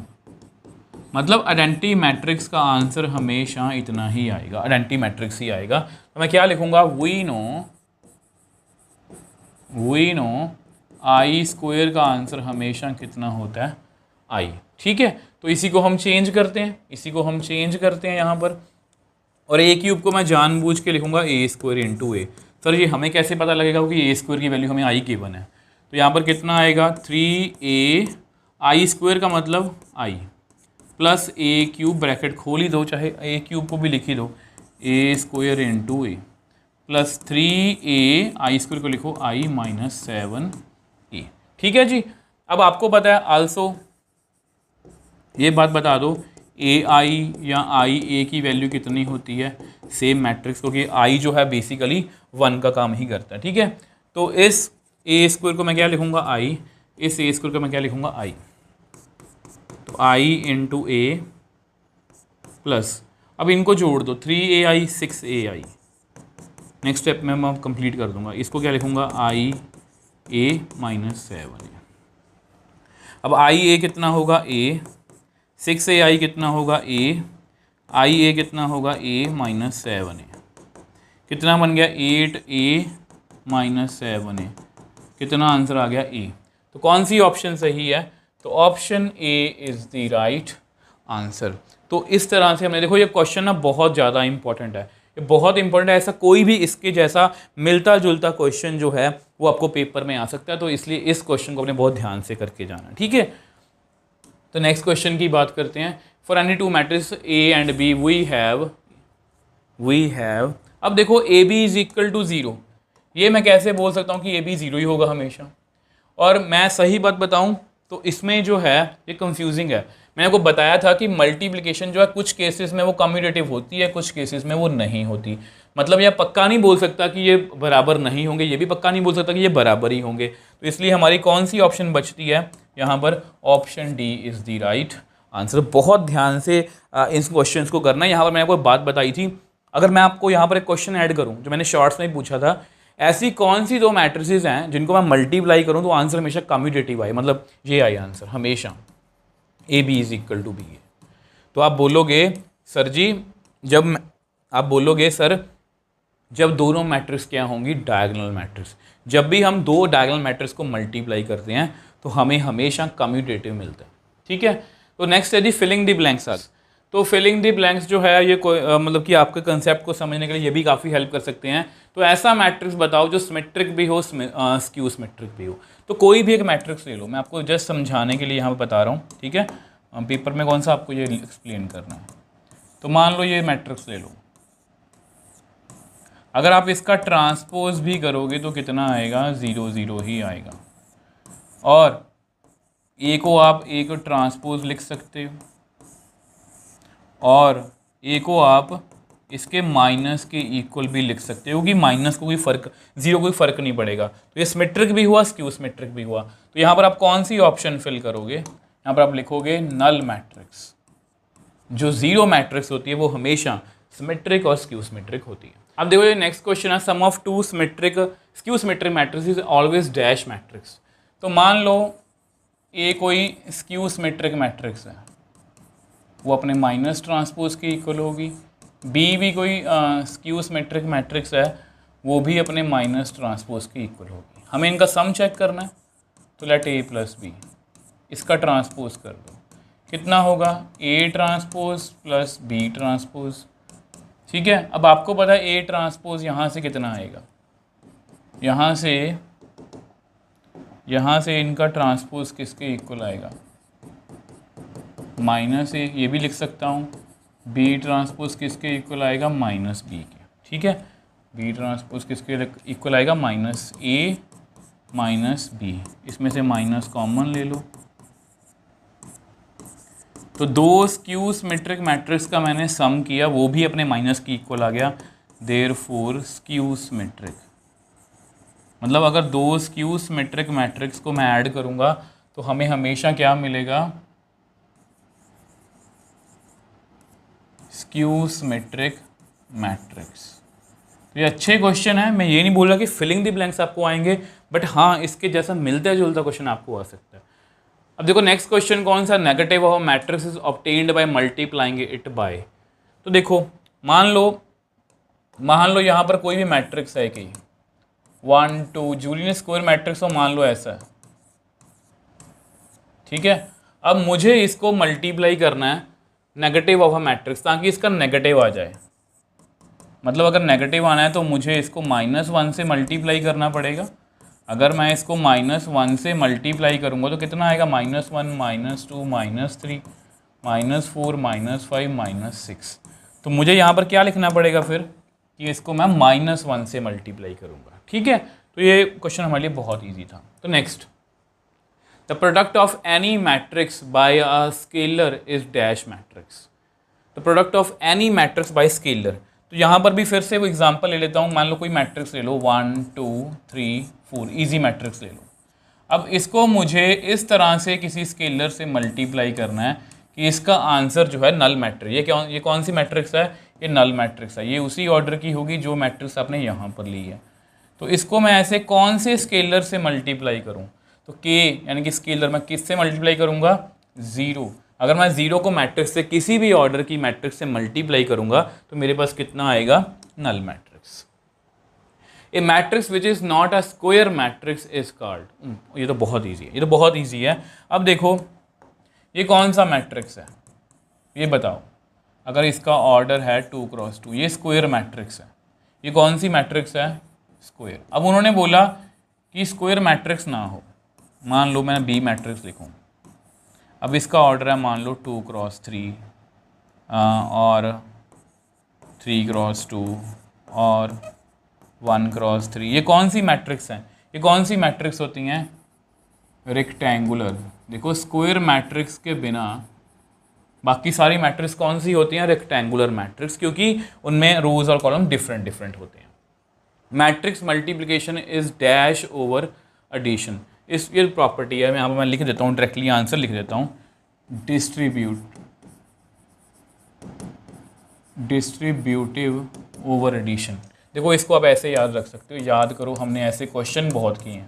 मतलब आइडेंटिटी मैट्रिक्स का आंसर हमेशा इतना ही आएगा, आइडेंटिटी मैट्रिक्स ही आएगा। तो मैं क्या लिखूंगा, वी नो आई स्क्वायर का आंसर हमेशा कितना होता है, आई, ठीक है। तो इसी को हम चेंज करते हैं, यहाँ पर। और ए क्यूब को मैं जानबूझ के लिखूंगा ए स्क्वायर इंटू ए। सर ये हमें कैसे पता लगेगा कि ए स्क्वायर की वैल्यू हमें आई गिवन है। तो यहाँ पर कितना आएगा, 3a आई स्क्वायर का मतलब आई प्लस ए क्यूब, ब्रैकेट खोल ही दो, चाहे ए क्यूब को भी लिख ही दो, ए स्क्वायर इंटू ए प्लस 3a आई स्क्वायर को लिखो आई माइनस 7a, ठीक है जी। अब आपको पता है आल्सो, ये बात बता दो, ए आई या आई ए की वैल्यू कितनी होती है सेम मैट्रिक्स, क्योंकि आई जो है बेसिकली 1 का काम ही करता है, ठीक है। तो इस ए स्क्वायर को मैं क्या लिखूंगा, आई, इस ए स्क्वायर को मैं क्या लिखूंगा, आई। तो आई इंटू ए प्लस, अब इनको जोड़ दो, 3ai 6ai। नेक्स्ट स्टेप में मैं कंप्लीट कर दूंगा, इसको क्या लिखूंगा, आई ए माइनस 7। अब आई ए कितना होगा, ए, 6ai कितना होगा, ए, आई ए कितना होगा, ए माइनस 7a। कितना बन गया, 8a माइनस 7a। कितना आंसर आ गया, ए। तो कौन सी ऑप्शन सही है, तो option A is the right answer. तो इस तरह से हमने, देखो ये क्वेश्चन ना बहुत ज़्यादा इंपॉर्टेंट है, ये बहुत इंपॉर्टेंट है, ऐसा कोई भी इसके जैसा मिलता जुलता क्वेश्चन जो है वो आपको पेपर में आ सकता है। तो इसलिए इस क्वेश्चन को अपने बहुत ध्यान से करके जाना, ठीक है। तो नेक्स्ट क्वेश्चन की बात करते हैं। For any two matrix A and B we have, अब देखो A B is equal to 0, ये मैं कैसे बोल सकता हूँ कि ये भी ज़ीरो ही होगा हमेशा। और मैं सही बात बताऊँ तो इसमें जो है ये कंफ्यूजिंग है। मैंने आपको बताया था कि मल्टीप्लिकेशन जो है कुछ केसेस में वो कम्यूटेटिव होती है, कुछ केसेस में वो नहीं होती। मतलब यह पक्का नहीं बोल सकता कि ये बराबर नहीं होंगे, ये भी पक्का नहीं बोल सकता कि ये बराबर ही होंगे। तो इसलिए हमारी कौन सी ऑप्शन बचती है यहाँ पर? Option D is the right answer. बहुत ध्यान से इन क्वेश्चंस को करना है। यहाँ पर मैंने आपको बात बताई थी, अगर मैं आपको यहाँ पर एक क्वेश्चन ऐड करूँ जो मैंने शॉर्ट्स में पूछा था, ऐसी कौन सी दो मैट्रिसेस हैं जिनको मैं मल्टीप्लाई करूँ तो आंसर हमेशा कम्यूटेटिव आए, मतलब ये आए आंसर हमेशा, a B is equal to B a. तो आप बोलोगे सर जी, आप बोलोगे सर जब दोनों मैट्रिक्स क्या होंगी? Diagonal matrix. जब भी हम दो डायगोनल मैट्रिक्स को मल्टीप्लाई करते हैं तो हमें हमेशा कम्यूटेटिव मिलता है। ठीक है, तो नेक्स्ट है जी फिलिंग द ब्लैंक्स। तो फिलिंग द ब्लैंक्स जो है ये मतलब कि आपके कंसेप्ट को समझने के लिए ये भी काफ़ी हेल्प कर सकते हैं। तो ऐसा मैट्रिक्स बताओ जो सिमेट्रिक भी हो, स्क्यू सिमेट्रिक भी हो। तो कोई भी एक मैट्रिक्स ले लो, मैं आपको जस्ट समझाने के लिए यहाँ पर बता रहा हूँ। ठीक है, पेपर में कौन सा आपको ये एक्सप्लेन करना है। तो मान लो ये मैट्रिक्स ले लो, अगर आप इसका ट्रांसपोज भी करोगे तो कितना आएगा? 0 0 ही आएगा। और ए को आप ए को ट्रांसपोज लिख सकते हो और ए को आप इसके माइनस के इक्वल भी लिख सकते हो, क्योंकि माइनस को कोई फर्क, जीरो कोई फर्क नहीं पड़ेगा। तो ये सिमेट्रिक भी हुआ, स्क्यू सिमेट्रिक भी हुआ। तो यहाँ पर आप कौन सी ऑप्शन फिल करोगे? यहाँ पर आप लिखोगे नल मैट्रिक्स। जो जीरो मैट्रिक्स होती है वो हमेशा सिमेट्रिक और स्क्यू सिमेट्रिक होती है। अब देखो ये नेक्स्ट क्वेश्चन है, sum of two symmetric skew symmetric matrix is always dash matrix. तो मान लो ए कोई स्क्यू सिमेट्रिक मैट्रिक्स है, वो अपने माइनस ट्रांसपोज के इक्वल होगी। बी भी कोई स्क्यू सिमेट्रिक मैट्रिक्स है, वो भी अपने माइनस ट्रांसपोज के इक्वल होगी। हमें इनका सम चेक करना है, तो लेट ए प्लस बी, इसका ट्रांसपोज कर दो, कितना होगा? A transpose plus B transpose. ठीक है, अब आपको पता है ए ट्रांसपोज यहाँ से कितना आएगा? यहाँ से इनका ट्रांसपोज किसके इक्वल आएगा? -a, ये भी लिख सकता हूँ। बी ट्रांसपोज किसके इक्वल आएगा? -b के। ठीक है, बी ट्रांसपोज किसके इक्वल आएगा? -a -b। इसमें से माइनस कॉमन ले लो। तो दो स्क्यू सिमेट्रिक मैट्रिक्स का मैंने सम किया, वो भी अपने माइनस की इक्वल आ गया, देयरफॉर स्क्यू सिमेट्रिक। मतलब अगर दो स्क्यू सिमेट्रिक मैट्रिक्स को मैं ऐड करूंगा तो हमें हमेशा क्या मिलेगा? Skew symmetric matrix. तो ये अच्छे क्वेश्चन है, मैं ये नहीं बोल रहा कि फिलिंग द ब्लैंक्स आपको आएंगे, बट हाँ इसके जैसा मिलता जुलता क्वेश्चन आपको आ सकता है। अब देखो नेक्स्ट क्वेश्चन कौन सा? Negative of matrix is obtained by multiplying it by. तो देखो मान लो यहाँ पर कोई भी मैट्रिक्स है कि 1 2 जूलियन स्क्वायर मैट्रिक्स हो, मान लो ऐसा है। ठीक है, अब मुझे इसको मल्टीप्लाई करना है नेगेटिव ऑफ अ मैट्रिक्स, ताकि इसका नेगेटिव आ जाए। मतलब अगर नेगेटिव आना है तो मुझे इसको -1 से मल्टीप्लाई करना पड़ेगा। अगर मैं इसको -1 से मल्टीप्लाई करूँगा तो कितना आएगा? -1 -2 -3 -4 -5 -6। तो मुझे यहाँ पर क्या लिखना पड़ेगा फिर कि इसको मैं -1 से मल्टीप्लाई करूँगा। ठीक है, तो ये क्वेश्चन हमारे लिए बहुत ईजी था। तो next, the product of any matrix bye a scalar is dash matrix. The product of any matrix bye scalar. तो यहाँ पर भी फिर से वो एग्जांपल ले लेता हूँ। मान लो कोई मैट्रिक्स ले लो 1 2 3 4, इजी मैट्रिक्स ले लो। अब इसको मुझे इस तरह से किसी स्केलर से मल्टीप्लाई करना है कि इसका आंसर जो है नल मैट्रिक्स। ये कौन सी मैट्रिक्स है? ये नल मैट्रिक्स है। ये उसी ऑर्डर की होगी जो मैट्रिक्स आपने यहाँ पर ली है। तो इसको मैं ऐसे कौन से स्केलर से मल्टीप्लाई करूँ? तो के यानी कि स्केलर मैं किससे मल्टीप्लाई करूँगा? 0। अगर मैं 0 को मैट्रिक्स से किसी भी ऑर्डर की मैट्रिक्स से मल्टीप्लाई करूँगा तो मेरे पास कितना आएगा? Null matrix. A matrix which is not a square matrix is called. ये तो बहुत ईजी है, ये तो बहुत ईजी है। अब देखो ये कौन सा मैट्रिक्स है ये बताओ। अगर इसका ऑर्डर है 2 क्रॉस 2, ये स्क्वायर मैट्रिक्स है। ये कौन सी मैट्रिक्स है? स्क्वायर। अब उन्होंने बोला कि स्क्वायर मैट्रिक्स ना हो, मान लो मैं बी मैट्रिक्स लिखूँ। अब इसका ऑर्डर है मान लो 2 क्रॉस 3 और 3 क्रॉस 2 और 1 क्रॉस 3। ये कौन सी मैट्रिक्स हैं? ये कौन सी मैट्रिक्स होती हैं? रेक्टेंगुलर। देखो स्क्वायर मैट्रिक्स के बिना बाकी सारी मैट्रिक्स कौन सी होती हैं? रेक्टेंगुलर मैट्रिक्स, क्योंकि उनमें रोज और कॉलम डिफरेंट डिफरेंट होते हैं। Matrix multiplication is dash over addition. इस ये प्रॉपर्टी है, यहाँ पर मैं लिख देता हूँ, डायरेक्टली आंसर लिख देता हूँ, डिस्ट्रीब्यूटिव ओवर एडिशन। देखो इसको आप ऐसे याद रख सकते हो, याद करो, हमने ऐसे क्वेश्चन बहुत किए हैं।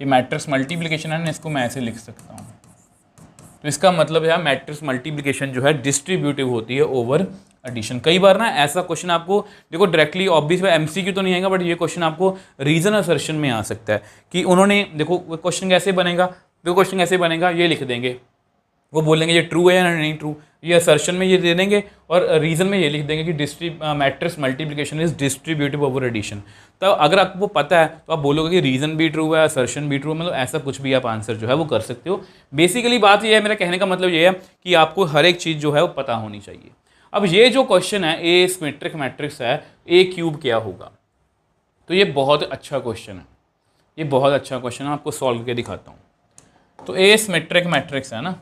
ये मैट्रिक्स मल्टीप्लिकेशन है ना, इसको मैं ऐसे लिख सकता हूँ। तो इसका मतलब है मैट्रिक्स मल्टीप्लिकेशन जो है डिस्ट्रीब्यूटिव होती है ओवर एडिशन। कई बार ना ऐसा क्वेश्चन आपको, देखो डायरेक्टली ऑब्वियस एमसीक्यू तो नहीं आएगा, बट ये क्वेश्चन आपको रीजन असर्शन में आ सकता है कि उन्होंने, देखो क्वेश्चन कैसे बनेगा, देखो क्वेश्चन कैसे बनेगा, ये लिख देंगे, वो बोलेंगे ये ट्रू है या नहीं ट्रू, ये असर्शन में ये दे देंगे और रीजन में ये लिख देंगे कि matrix multiplication is distributive over addition. तो अगर आपको पता है तो आप बोलोगे कि रीजन भी ट्रू है, असर्शन भी ट्रू है, मतलब ऐसा कुछ भी आप आंसर जो है वो कर सकते हो। बेसिकली बात ये है, मेरा कहने का मतलब ये है कि आपको हर एक चीज़ जो है वो पता होनी चाहिए। अब ये जो क्वेश्चन है, ए सिमेट्रिक मैट्रिक्स है, ए क्यूब क्या होगा, तो ये बहुत अच्छा क्वेश्चन है, ये बहुत अच्छा क्वेश्चन है, आपको सॉल्व करके दिखाता हूँ। तो ए सिमेट्रिक मैट्रिक्स है ना,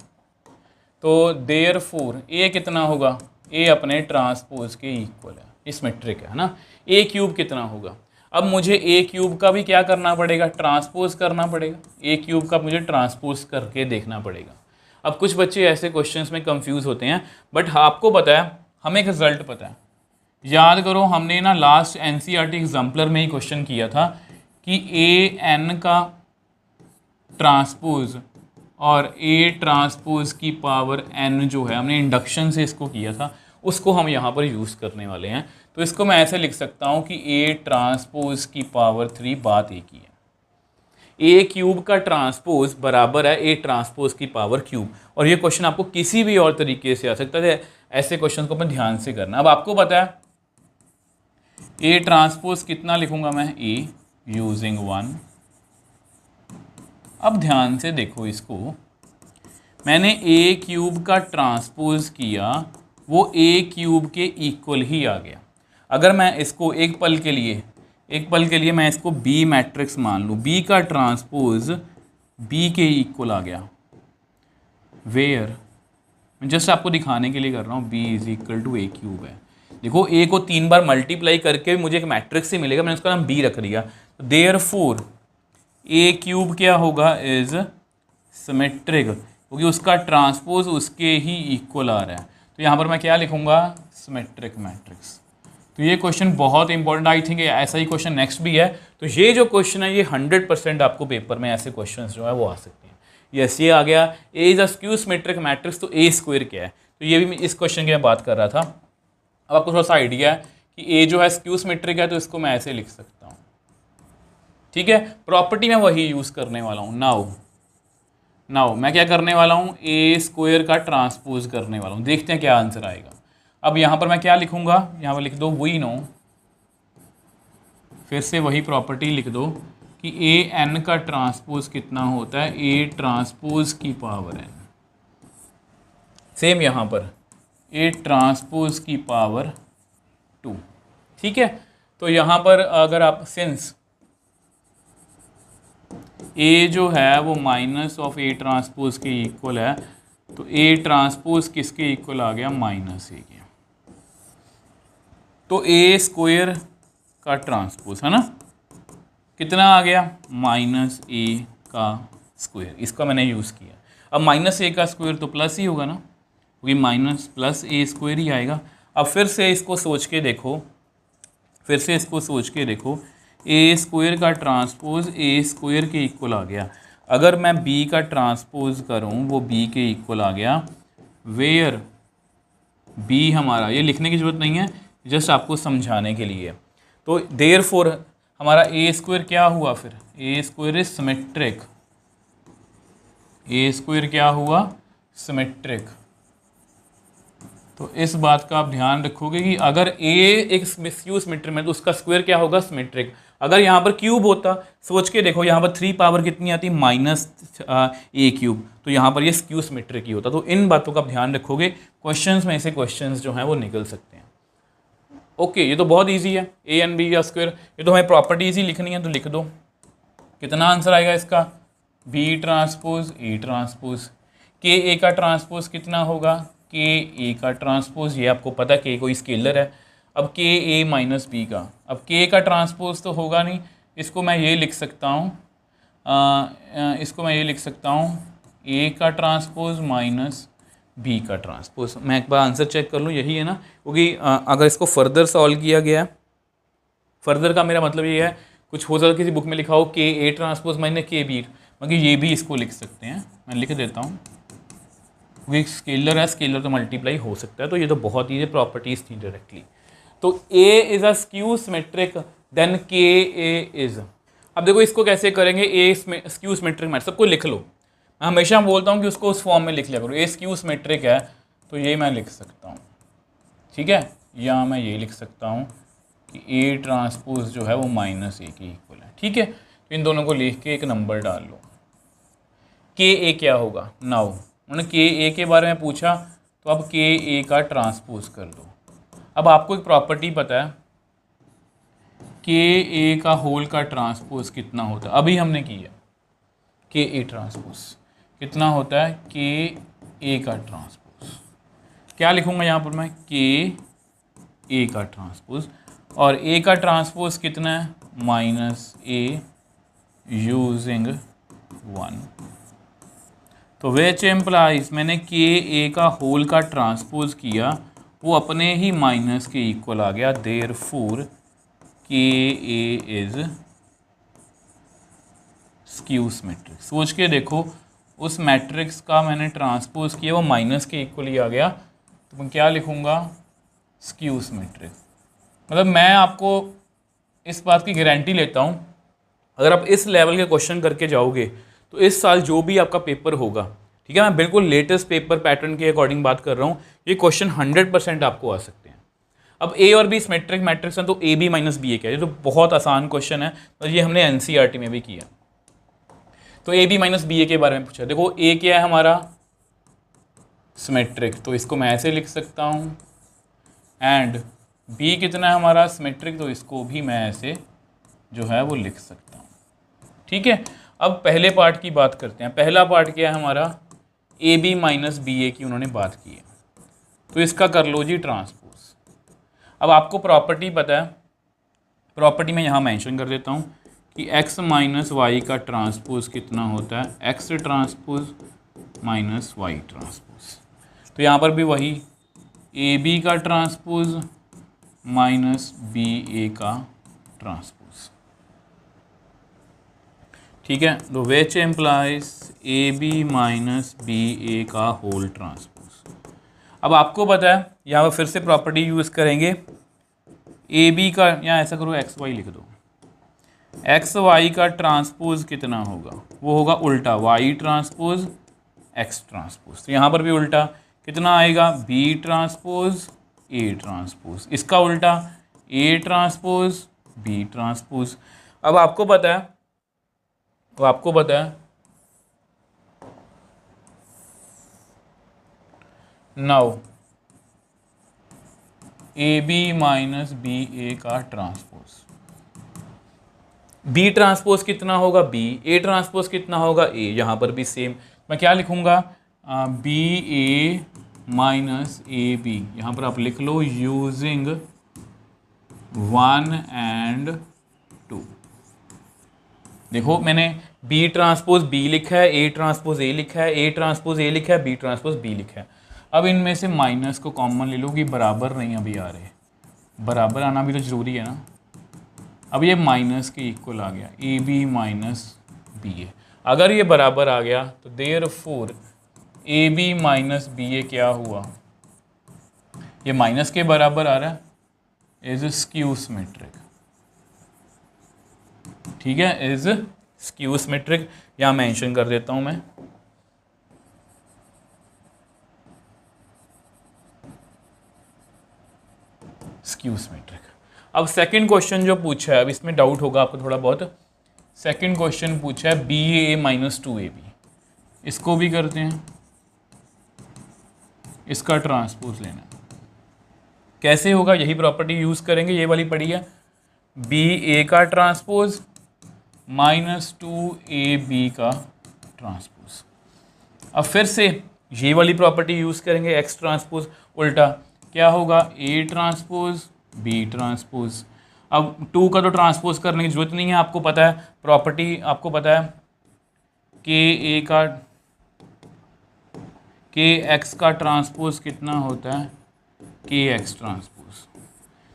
तो देयरफॉर ए कितना होगा, ए अपने ट्रांसपोज के इक्वल है, इस मैट्रिक है ना। ए क्यूब कितना होगा, अब मुझे ए क्यूब का भी क्या करना पड़ेगा, ट्रांसपोज करना पड़ेगा। ए क्यूब का मुझे ट्रांसपोज करके देखना पड़ेगा। अब कुछ बच्चे ऐसे क्वेश्चंस में कंफ्यूज होते हैं, बट आपको पता है, हमें रिजल्ट पता है। याद करो, हमने ना लास्ट एनसीईआरटी एग्जाम्पलर में ही क्वेश्चन किया था कि ए एन का ट्रांसपोज और ए ट्रांसपोज की पावर एन जो है, हमने इंडक्शन से इसको किया था, उसको हम यहाँ पर यूज़ करने वाले हैं। तो इसको मैं ऐसे लिख सकता हूँ कि ए ट्रांसपोज की पावर 3, बात एक ही है। ए क्यूब का ट्रांसपोज बराबर है ए ट्रांसपोज की पावर क्यूब। और ये क्वेश्चन आपको किसी भी और तरीके से आ सकता है, ऐसे क्वेश्चन को अपन ध्यान से करना। अब आपको पता है ए ट्रांसपोज कितना लिखूंगा मैं, ए यूजिंग 1। अब ध्यान से देखो, इसको मैंने ए क्यूब का ट्रांसपोज किया, वो ए क्यूब के इक्वल ही आ गया। अगर मैं इसको एक पल के लिए मैं इसको बी मैट्रिक्स मान लूँ, बी का ट्रांसपोज बी के इक्वल आ गया। वेयर, मैं जस्ट आपको दिखाने के लिए कर रहा हूँ, B is equal to A cube है। देखो ए को 3 बार मल्टीप्लाई करके मुझे एक मैट्रिक्स ही मिलेगा, मैंने उसका नाम बी रख दिया। देयरफॉर ए क्यूब क्या होगा, इज सिमेट्रिक, क्योंकि उसका ट्रांसपोज उसके ही इक्वल आ रहा है। तो यहाँ पर मैं क्या लिखूँगा, सिमेट्रिक मैट्रिक्स। तो ये क्वेश्चन बहुत इंपॉर्टेंट, आई थिंक ऐसा ही क्वेश्चन नेक्स्ट भी है। तो ये जो क्वेश्चन है, ये 100% आपको पेपर में ऐसे क्वेश्चन जो है वो आ सकते हैं। यस, ये आ गया, a is a skew symmetric matrix, तो ए स्क्वायर क्या है, तो ये भी इस क्वेश्चन की मैं बात कर रहा था। अब आपको थोड़ा सा आइडिया है कि ए जो है स्क्यू सिमेट्रिक है, तो इसको मैं ऐसे लिख सकता हूँ, ठीक है। प्रॉपर्टी में वही यूज़ करने वाला हूँ। नाउ मैं क्या करने वाला हूँ, ए स्क्वायर का ट्रांसपोज करने वाला हूँ। देखते हैं क्या आंसर आएगा। अब यहाँ पर मैं क्या लिखूँगा, यहाँ पर लिख दो वी नो, फिर से वही प्रॉपर्टी लिख दो कि ए एन का ट्रांसपोज कितना होता है, ए ट्रांसपोज की पावर एन। सेम यहाँ पर ए ट्रांसपोज की पावर 2, ठीक है। तो यहाँ पर अगर आप सिंस ए जो है वो माइनस ऑफ ए ट्रांसपोज के इक्वल है, तो ए ट्रांसपोज किसके इक्वल आ गया, माइनस ए के। तो ए स्क्वायर का ट्रांसपोज है ना, कितना आ गया, माइनस ए का स्क्वायर, इसका मैंने यूज़ किया। अब माइनस ए का स्क्वायर तो प्लस ही होगा ना, क्योंकि माइनस प्लस ए स्क्वायर ही आएगा। अब फिर से इसको सोच के देखो, ए स्क्वायर का ट्रांसपोज ए स्क्वायर के इक्वल आ गया। अगर मैं बी का ट्रांसपोज करूं, वो बी के इक्वल आ गया, वेयर बी हमारा, ये लिखने की ज़रूरत नहीं है, जस्ट आपको समझाने के लिए। तो देयरफॉर हमारा ए स्क्वायर क्या हुआ, फिर a square is symmetric, a square क्या हुआ, सिमेट्रिक। तो इस बात का आप ध्यान रखोगे कि अगर ए एक स्क्यू सिमेट्रिक में, तो उसका स्क्वायर क्या होगा, सिमेट्रिक। अगर यहाँ पर क्यूब होता, सोच के देखो, यहाँ पर 3 पावर कितनी आती, माइनस ए क्यूब, तो यहाँ पर ये स्क्यू सिमेट्रिक ही होता। तो इन बातों का आप ध्यान रखोगे, क्वेश्चंस में ऐसे क्वेश्चंस जो हैं वो निकल सकते हैं। ओके ये तो बहुत इजी है, ए एन बी का स्क्वायर, ये तो हमें प्रॉपर्टीज ही लिखनी है तो लिख दो। कितना आंसर आएगा इसका, बी ट्रांसपोज ए ट्रांसपोज। के ए का ट्रांसपोज कितना होगा, के ए का ट्रांसपोज, ये आपको पता है के कोई स्केलर है। अब के ए माइनस बी का, अब के का ट्रांसपोज तो होगा नहीं, इसको मैं ये लिख सकता हूँ, इसको मैं ये लिख सकता हूँ ए का ट्रांसपोज माइनस बी का ट्रांसपोज। मैं एक बार आंसर चेक कर लूँ, यही है ना, क्योंकि अगर इसको फर्दर सॉल्व किया गया, फर्दर का मेरा मतलब ये है कुछ हो सकता है किसी बुक में लिखा हो के ए ट्रांसपोज माइनस के बी, मगर ये भी इसको लिख सकते हैं, मैं लिख देता हूँ, क्योंकि स्केलर है, स्केलर तो मल्टीप्लाई हो सकता है, तो ये तो बहुत ही प्रॉपर्टीज थी डायरेक्टली। तो A is a skew symmetric then K A is. अब देखो इसको कैसे करेंगे, ए स्क्यू सिमेट्रिक मैट्रिक्स, सबको लिख लो, मैं हमेशा बोलता हूँ कि उसको उस फॉर्म में लिख लिया करो। ए स्क्यू सिमेट्रिक है तो ये मैं लिख सकता हूँ, ठीक है, या मैं ये लिख सकता हूँ कि ए ट्रांसपोज जो है वो माइनस ए के इक्वल है, ठीक है। तो इन दोनों को लिख के एक नंबर डाल लो। के ए क्या होगा, नाउ उन्होंने के ए के बारे में पूछा तो अब के ए का ट्रांसपोज कर दो। अब आपको एक प्रॉपर्टी पता है, के ए का होल का ट्रांसपोज कितना होता है, अभी हमने किया, के ए ट्रांसपोज कितना होता है, के ए का ट्रांसपोज, क्या लिखूंगा यहाँ पर मैं, के ए का ट्रांसपोज, और ए का ट्रांसपोज कितना है, माइनस ए यूजिंग 1। तो विच एम्प्लाइज, मैंने के ए का होल का ट्रांसपोज किया, वो अपने ही माइनस के इक्वल आ गया, देयरफॉर के ए इज स्क्यू मैट्रिक्स। सोच के देखो, उस मैट्रिक्स का मैंने ट्रांसपोज किया, वो माइनस के इक्वल ही आ गया, तो मैं क्या लिखूंगा, स्क्यू मैट्रिक्स। मतलब मैं आपको इस बात की गारंटी लेता हूँ, अगर आप इस लेवल के क्वेश्चन करके जाओगे तो इस साल जो भी आपका पेपर होगा, ठीक है, मैं बिल्कुल लेटेस्ट पेपर पैटर्न के अकॉर्डिंग बात कर रहा हूँ, ये क्वेश्चन 100% आपको आ सकते हैं। अब ए और बी सिमेट्रिक मैट्रिक्स हैं, तो a b minus B a क्या है, ये तो बहुत आसान क्वेश्चन है, तो ये हमने एनसीईआरटी में भी किया। तो ए बी माइनस बी ए के बारे में पूछा, देखो ए क्या है हमारा, सिमेट्रिक, तो इसको मैं ऐसे लिख सकता हूँ, एंड बी कितना है हमारा सिमेट्रिक, तो इसको भी मैं ऐसे जो है वो लिख सकता हूँ, ठीक है। अब पहले पार्ट की बात करते हैं। पहला पार्ट क्या है हमारा, ए बी माइनस बी ए की उन्होंने बात की है, तो इसका कर लो जी ट्रांसपोज। अब आपको प्रॉपर्टी पता है, प्रॉपर्टी में यहाँ मेंशन कर देता हूँ कि x माइनस वाई का ट्रांसपोज कितना होता है, x transpose minus Y transpose. तो यहाँ पर भी वही ए बी का ट्रांसपोज माइनस बी ए का ट्रांसपोज, ठीक है। तो which implies A b minus B a का होल ट्रांसपोज। अब आपको पता है, यहाँ पर फिर से प्रॉपर्टी यूज़ करेंगे, ए बी का, यहाँ ऐसा करो एक्स वाई लिख दो, एक्स वाई का ट्रांसपोज कितना होगा, वो होगा उल्टा, वाई ट्रांसपोज एक्स ट्रांसपोज। तो यहाँ पर भी उल्टा कितना आएगा, बी ट्रांसपोज ए ट्रांसपोज, इसका उल्टा ए ट्रांसपोज बी ट्रांसपोज। अब आपको पता है, तो आपको पता है now a b minus B a का ट्रांसपोज, बी ट्रांसपोज कितना होगा बी, ए ट्रांसपोज कितना होगा ए। यहाँ पर भी सेम, मैं क्या लिखूंगा, B A minus A B, यहाँ पर आप लिख लो यूजिंग 1 and 2। देखो मैंने बी ट्रांसपोज बी लिखा है, ए ट्रांसपोज ए लिखा है, ए ट्रांसपोज ए लिखा है, बी ट्रांसपोज बी लिखा है। अब इनमें से माइनस को कॉमन ले लो कि बराबर नहीं अभी आ रहे, बराबर आना भी तो जरूरी है ना। अब ये माइनस के इक्वल आ गया, a b minus B a. अगर ये बराबर आ गया तो therefore a b minus B a क्या हुआ, ये माइनस के बराबर आ रहा है, इज स्क्यू सिमेट्रिक, ठीक है, इज स्क्यू सिमेट्रिक। यहाँ मेंशन कर देता हूँ मैं, स्क्यू सिमेट्रिक। अब सेकंड क्वेश्चन जो पूछा है, अब इसमें डाउट होगा आपको थोड़ा बहुत। सेकंड क्वेश्चन पूछा है B A minus 2 A B, इसको भी करते हैं, इसका ट्रांसपोज लेना है। कैसे होगा, यही प्रॉपर्टी यूज़ करेंगे, ये वाली पड़ी है, बी ए का ट्रांसपोज माइनस 2ab का ट्रांसपोज। अब फिर से ये वाली प्रॉपर्टी यूज़ करेंगे, एक्स ट्रांसपोज, उल्टा क्या होगा, ए ट्रांसपोज बी ट्रांसपोज। अब 2 का तो ट्रांसपोज करने की जरूरत नहीं है, आपको पता है प्रॉपर्टी, आपको पता है के ए का के एक्स का ट्रांसपोज कितना होता है, के एक्स ट्रांसपोज।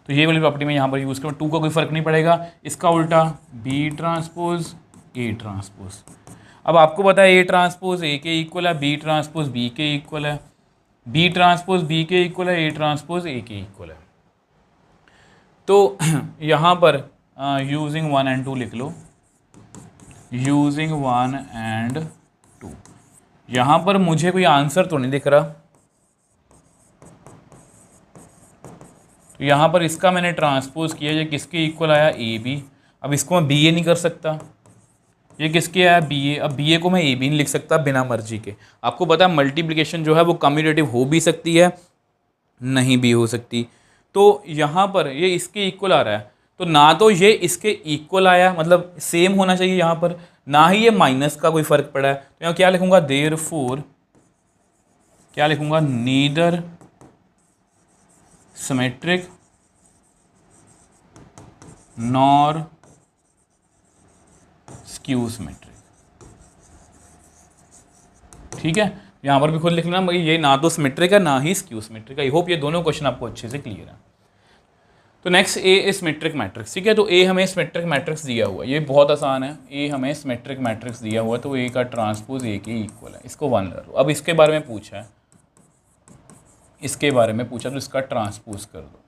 तो ये वाली प्रॉपर्टी मैं यहाँ पर यूज़ करूँ, 2 का कोई फ़र्क नहीं पड़ेगा। इसका उल्टा बी ट्रांसपोज ए ट्रांसपोज। अब आपको पता है ए ट्रांसपोज ए के इक्वल है, बी ट्रांसपोज बी के इक्वल है, बी ट्रांसपोज बी के इक्वल है, ए ट्रांसपोज ए के इक्वल है। तो यहाँ पर यूजिंग 1 and 2 लिख लो, यूजिंग 1 and 2। यहाँ पर मुझे कोई आंसर तो नहीं दिख रहा, तो यहाँ पर इसका मैंने ट्रांसपोज किया, ये किसके इक्वल आया, ए बी। अब इसको मैं बी ए नहीं कर सकता, ये किसके आया, बी ए। अब बी ए को मैं ए बी नहीं लिख सकता बिना मर्जी के। आपको पता है मल्टीप्लिकेशन जो है वो कम्यूटेटिव हो भी सकती है, नहीं भी हो सकती। तो यहाँ पर ये इसके इक्वल आ रहा है, तो ना तो ये इसके इक्वल आया, मतलब सेम होना चाहिए यहाँ पर, ना ही ये माइनस का कोई फ़र्क पड़ा है। तो यहाँ क्या लिखूँगा, देयरफॉर क्या लिखूँगा, neither symmetric nor skew symmetric. ठीक है, यहाँ पर भी खुद लिख लेना भाई, ये ना तो सिमेट्रिक है ना ही स्क्यू सिमेट्रिक है। आई होप ये दोनों क्वेश्चन आपको अच्छे से क्लियर है। तो next A is symmetric matrix. ठीक है, तो ए हमें सिमेट्रिक मैट्रिक्स दिया हुआ है, ये बहुत आसान है। ए हमें सिमेट्रिक मैट्रिक्स दिया हुआ है, तो ए का ट्रांसपोज ए के इक्वल है, इसको 1 कर लो। अब इसके बारे में पूछा है, इसके बारे में पूछा तो इसका ट्रांसपोज कर दो।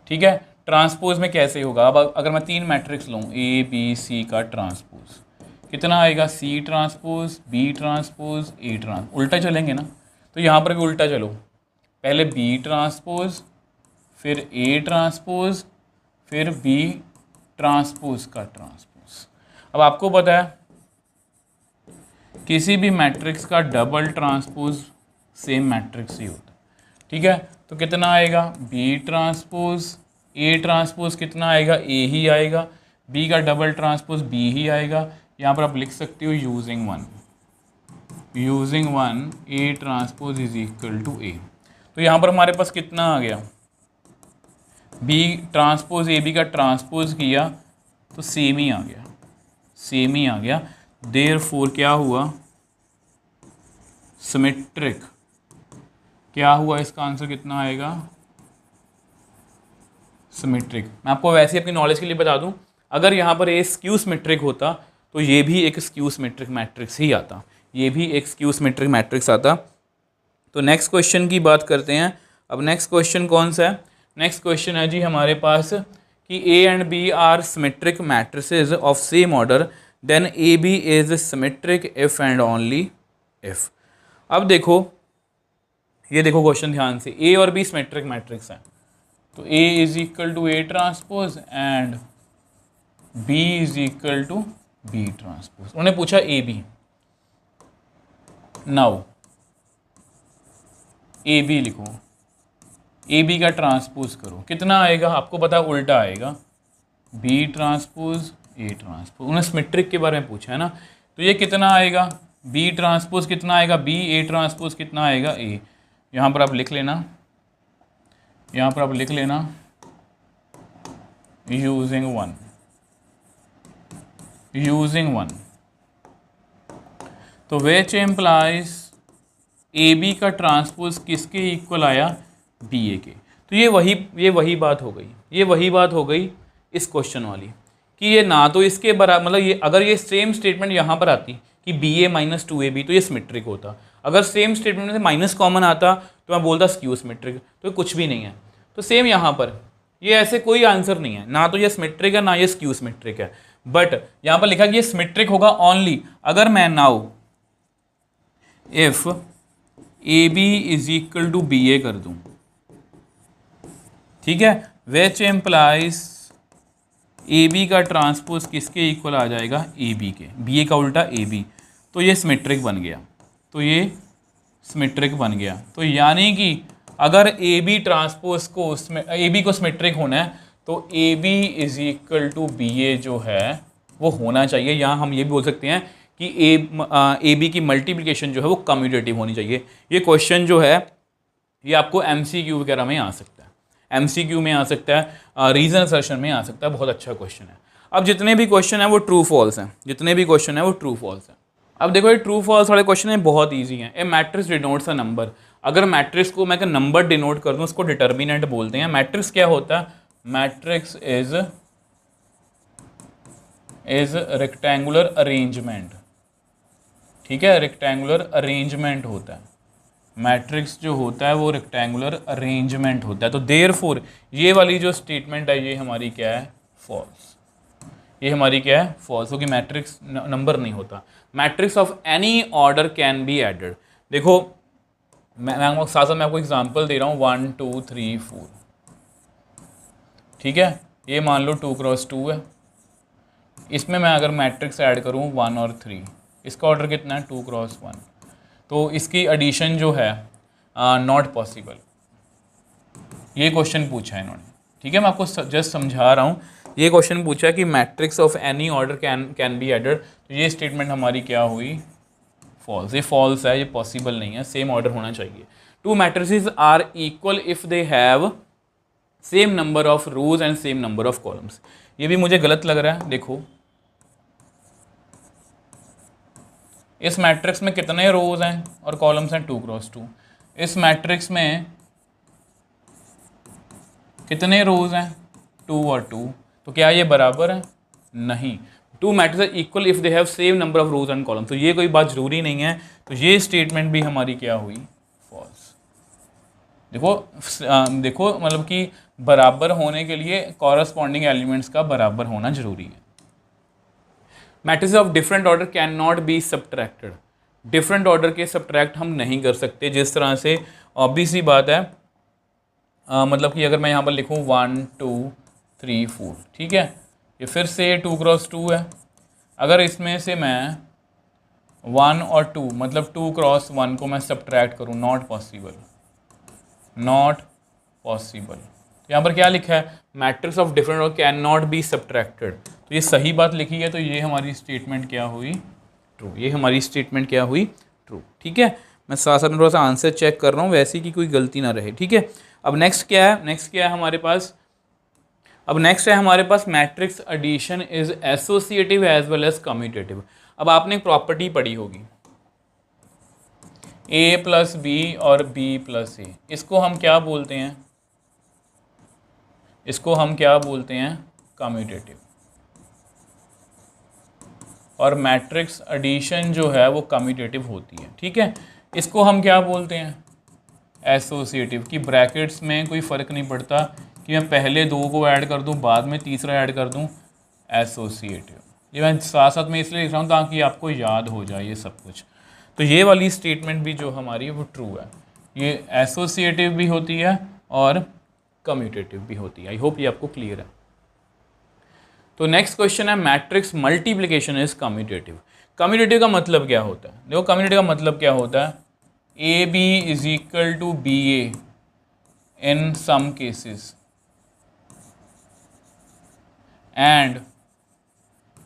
ठीक है, ट्रांसपोज में कैसे होगा, अब अगर मैं 3 मैट्रिक्स लूँ, ए बी सी का ट्रांसपोज कितना आएगा, C transpose B transpose A transpose. उल्टा चलेंगे ना, तो यहाँ पर भी उल्टा चलो, पहले बी ट्रांसपोज फिर ए ट्रांसपोज फिर बी ट्रांसपोज का ट्रांसपोज। अब आपको पता है किसी भी मैट्रिक्स का डबल ट्रांसपोज सेम मैट्रिक्स ही होता है। ठीक है, तो कितना आएगा, बी ट्रांसपोज ए ट्रांसपोज कितना आएगा, ए ही आएगा, बी का डबल ट्रांसपोज बी ही आएगा। यहाँ पर आप लिख सकते हो using 1 a transpose is equal to a. तो यहाँ पर हमारे पास कितना आ गया, बी ट्रांसपोज ए बी का ट्रांसपोज किया तो सेम ही आ गया, सेम ही आ गया। देयरफॉर क्या हुआ, सिमेट्रिक। क्या हुआ, इसका आंसर कितना आएगा, सिमेट्रिक। मैं आपको वैसे ही अपनी नॉलेज के लिए बता दूं, अगर यहाँ पर ए स्क्यू सिमेट्रिक होता तो ये भी एक स्क्यू सिमेट्रिक मैट्रिक्स ही आता, ये भी एक स्क्यू सिमेट्रिक मैट्रिक्स आता। तो नेक्स्ट क्वेश्चन की बात करते हैं। अब नेक्स्ट क्वेश्चन कौन सा है, नेक्स्ट क्वेश्चन है जी हमारे पास कि A and B are symmetric matrices of same order, then A B is symmetric if and only if. अब देखो, ये देखो क्वेश्चन ध्यान से, ए और बी सिमेट्रिक मैट्रिक्स है, तो a is equal to A transpose and b is equal to B transpose. उन्होंने पूछा a b, now a b लिखो, ए बी का ट्रांसपोज करो, कितना आएगा, आपको पता है उल्टा आएगा, बी ट्रांसपोज ए ट्रांसपोज। उन्होंने सिमेट्रिक के बारे में पूछा है ना, तो ये कितना आएगा, बी ट्रांसपोज कितना आएगा, बी, ए ट्रांसपोज कितना आएगा, ए। यहाँ पर आप लिख लेना, यहाँ पर आप लिख लेना यूजिंग 1 तो विच इम्प्लाइज ए बी का ट्रांसपोज किसके इक्वल आया, बी ए के। तो ये वही बात हो गई, ये वही बात हो गई इस क्वेश्चन वाली, कि ये ना तो इसके बराबर, मतलब ये अगर ये सेम स्टेटमेंट यहाँ पर आती कि बी ए माइनस 2ab तो ये सिमेट्रिक होता, अगर सेम स्टेटमेंट में से माइनस कॉमन आता तो मैं बोलता स्क्यू सिमेट्रिक, तो कुछ भी नहीं है। तो सेम यहाँ पर ये ऐसे कोई आंसर नहीं है, ना तो ये सिमेट्रिक है ना ये स्क्यू सिमेट्रिक है, बट यहाँ पर लिखा कि ये सिमेट्रिक होगा ओनली अगर मैं now if a B is equal to B a कर दूं। ठीक है, विच एम्प्लाइज ए बी का ट्रांसपोज किसके इक्वल आ जाएगा, ए बी के, बी ए का उल्टा ए बी, तो ये सिमेट्रिक बन गया, तो ये सिमेट्रिक बन गया। तो यानी कि अगर ए बी ट्रांसपोज को ए बी को सिमेट्रिक होना है तो a B is equal to B a जो है वो होना चाहिए। यहाँ हम ये भी बोल सकते हैं कि ए बी की मल्टीप्लिकेशन जो है वो कम्यूटेटिव होनी चाहिए। ये क्वेश्चन जो है ये आपको MCQ वगैरह में आ सकता है, MCQ में आ सकता है, रीजन असर्शन में आ सकता है। बहुत अच्छा क्वेश्चन है। अब जितने भी क्वेश्चन है वो ट्रू फॉल्स हैं, जितने भी क्वेश्चन है वो ट्रू फॉल्स हैं। अब देखो ये ट्रू फॉल्स वाले क्वेश्चन है बहुत ईजी हैं। ए मैट्रिक्स डिनोट्स अ नंबर। अगर मैट्रिक्स को मैं नंबर डिनोट कर दूँ उसको डिटर्मिनेंट बोलते हैं। मैट्रिक्स क्या होता है? मैट्रिक्स इज रेक्टेंगुलर अरेंजमेंट, ठीक है, रेक्टेंगुलर अरेंजमेंट होता है। मैट्रिक्स जो होता है वो रेक्टेंगुलर अरेंजमेंट होता है। तो देयरफॉर ये वाली जो स्टेटमेंट है ये हमारी क्या है? फॉल्स। ये हमारी क्या है? फॉल्स, क्योंकि मैट्रिक्स नंबर नहीं होता। Matrix of any order can be added. देखो मैं साथ साथ मैं आपको एग्जांपल दे रहा हूँ 1 2 3 4, ठीक है। ये मान लो 2 क्रॉस 2 है। इसमें मैं अगर मैट्रिक्स ऐड करूँ 1 और 3, इसका ऑर्डर कितना है? 2 क्रॉस 1। तो इसकी एडिशन जो है नॉट पॉसिबल। ये क्वेश्चन पूछा है इन्होंने, ठीक है। मैं आपको जस्ट समझा रहा हूँ। ये क्वेश्चन पूछा है कि matrix of any order can be added. तो ये स्टेटमेंट हमारी क्या हुई? फॉल्स। ये फॉल्स है, ये पॉसिबल नहीं है। सेम ऑर्डर होना चाहिए। Two matrices are equal if they have same number of rows and same number of columns. ये भी मुझे गलत लग रहा है। देखो इस मैट्रिक्स में कितने रोज हैं और कॉलम्स हैं? 2 क्रॉस 2। इस मैट्रिक्स में कितने रोज हैं? 2 और 2। तो क्या ये बराबर है? नहीं। Two matrix equal if they have same number of rows and columns. तो ये कोई बात जरूरी नहीं है। तो ये स्टेटमेंट भी हमारी क्या हुई? फॉल्स। देखो मतलब कि बराबर होने के लिए कॉरस्पॉन्डिंग एलिमेंट्स का बराबर होना जरूरी है। Matrix of different order can not be subtracted. Different order के सब्ट्रैक्ट हम नहीं कर सकते। जिस तरह से ऑब्वियस सी बात है, मतलब कि अगर मैं यहाँ पर लिखूँ 1 2 3 4, ठीक है, ये फिर से 2 क्रॉस 2 है। अगर इसमें से मैं 1 और 2 मतलब 2 क्रॉस 1 को मैं सब्ट्रैक्ट करूँ, नॉट पॉसिबल, नॉट पॉसिबल। यहाँ पर क्या लिखा है? Matrix of different order can not be subtracted. तो ये सही बात लिखी है। तो ये हमारी स्टेटमेंट क्या हुई? ट्रू। ये हमारी स्टेटमेंट क्या हुई? ट्रू, ठीक है। मैं साथ साथ में थोड़ा सा आंसर चेक कर रहा हूँ वैसे कि कोई गलती ना रहे, ठीक है। अब नेक्स्ट क्या है? नेक्स्ट क्या है हमारे पास? अब नेक्स्ट है हमारे पास matrix addition is associative as well as commutative. अब आपने एक प्रॉपर्टी पढ़ी होगी a प्लस बी और b प्लस ए। इसको हम क्या बोलते हैं? इसको हम क्या बोलते हैं? कम्यूटेटिव। और मैट्रिक्स एडिशन जो है वो कम्यूटेटिव होती है, ठीक है। इसको हम क्या बोलते हैं? एसोसिएटिव। की ब्रैकेट्स में कोई फ़र्क नहीं पड़ता कि मैं पहले 2 को ऐड कर दूं बाद में तीसरा ऐड कर दूं। एसोसिएटिव। ये मैं साथ साथ में इसलिए लिख रहा हूँ ताकि आपको याद हो जाए ये सब कुछ। तो ये वाली स्टेटमेंट भी जो हमारी वो ट्रू है। ये एसोसिएटिव भी होती है और कम्यूटेटिव भी होती है। आई होप ये आपको क्लियर है। तो नेक्स्ट क्वेश्चन है matrix multiplication is commutative. Commutative का मतलब क्या होता है? देखो कम्यूटेटिव का मतलब क्या होता है? A B is equal to B A in some cases and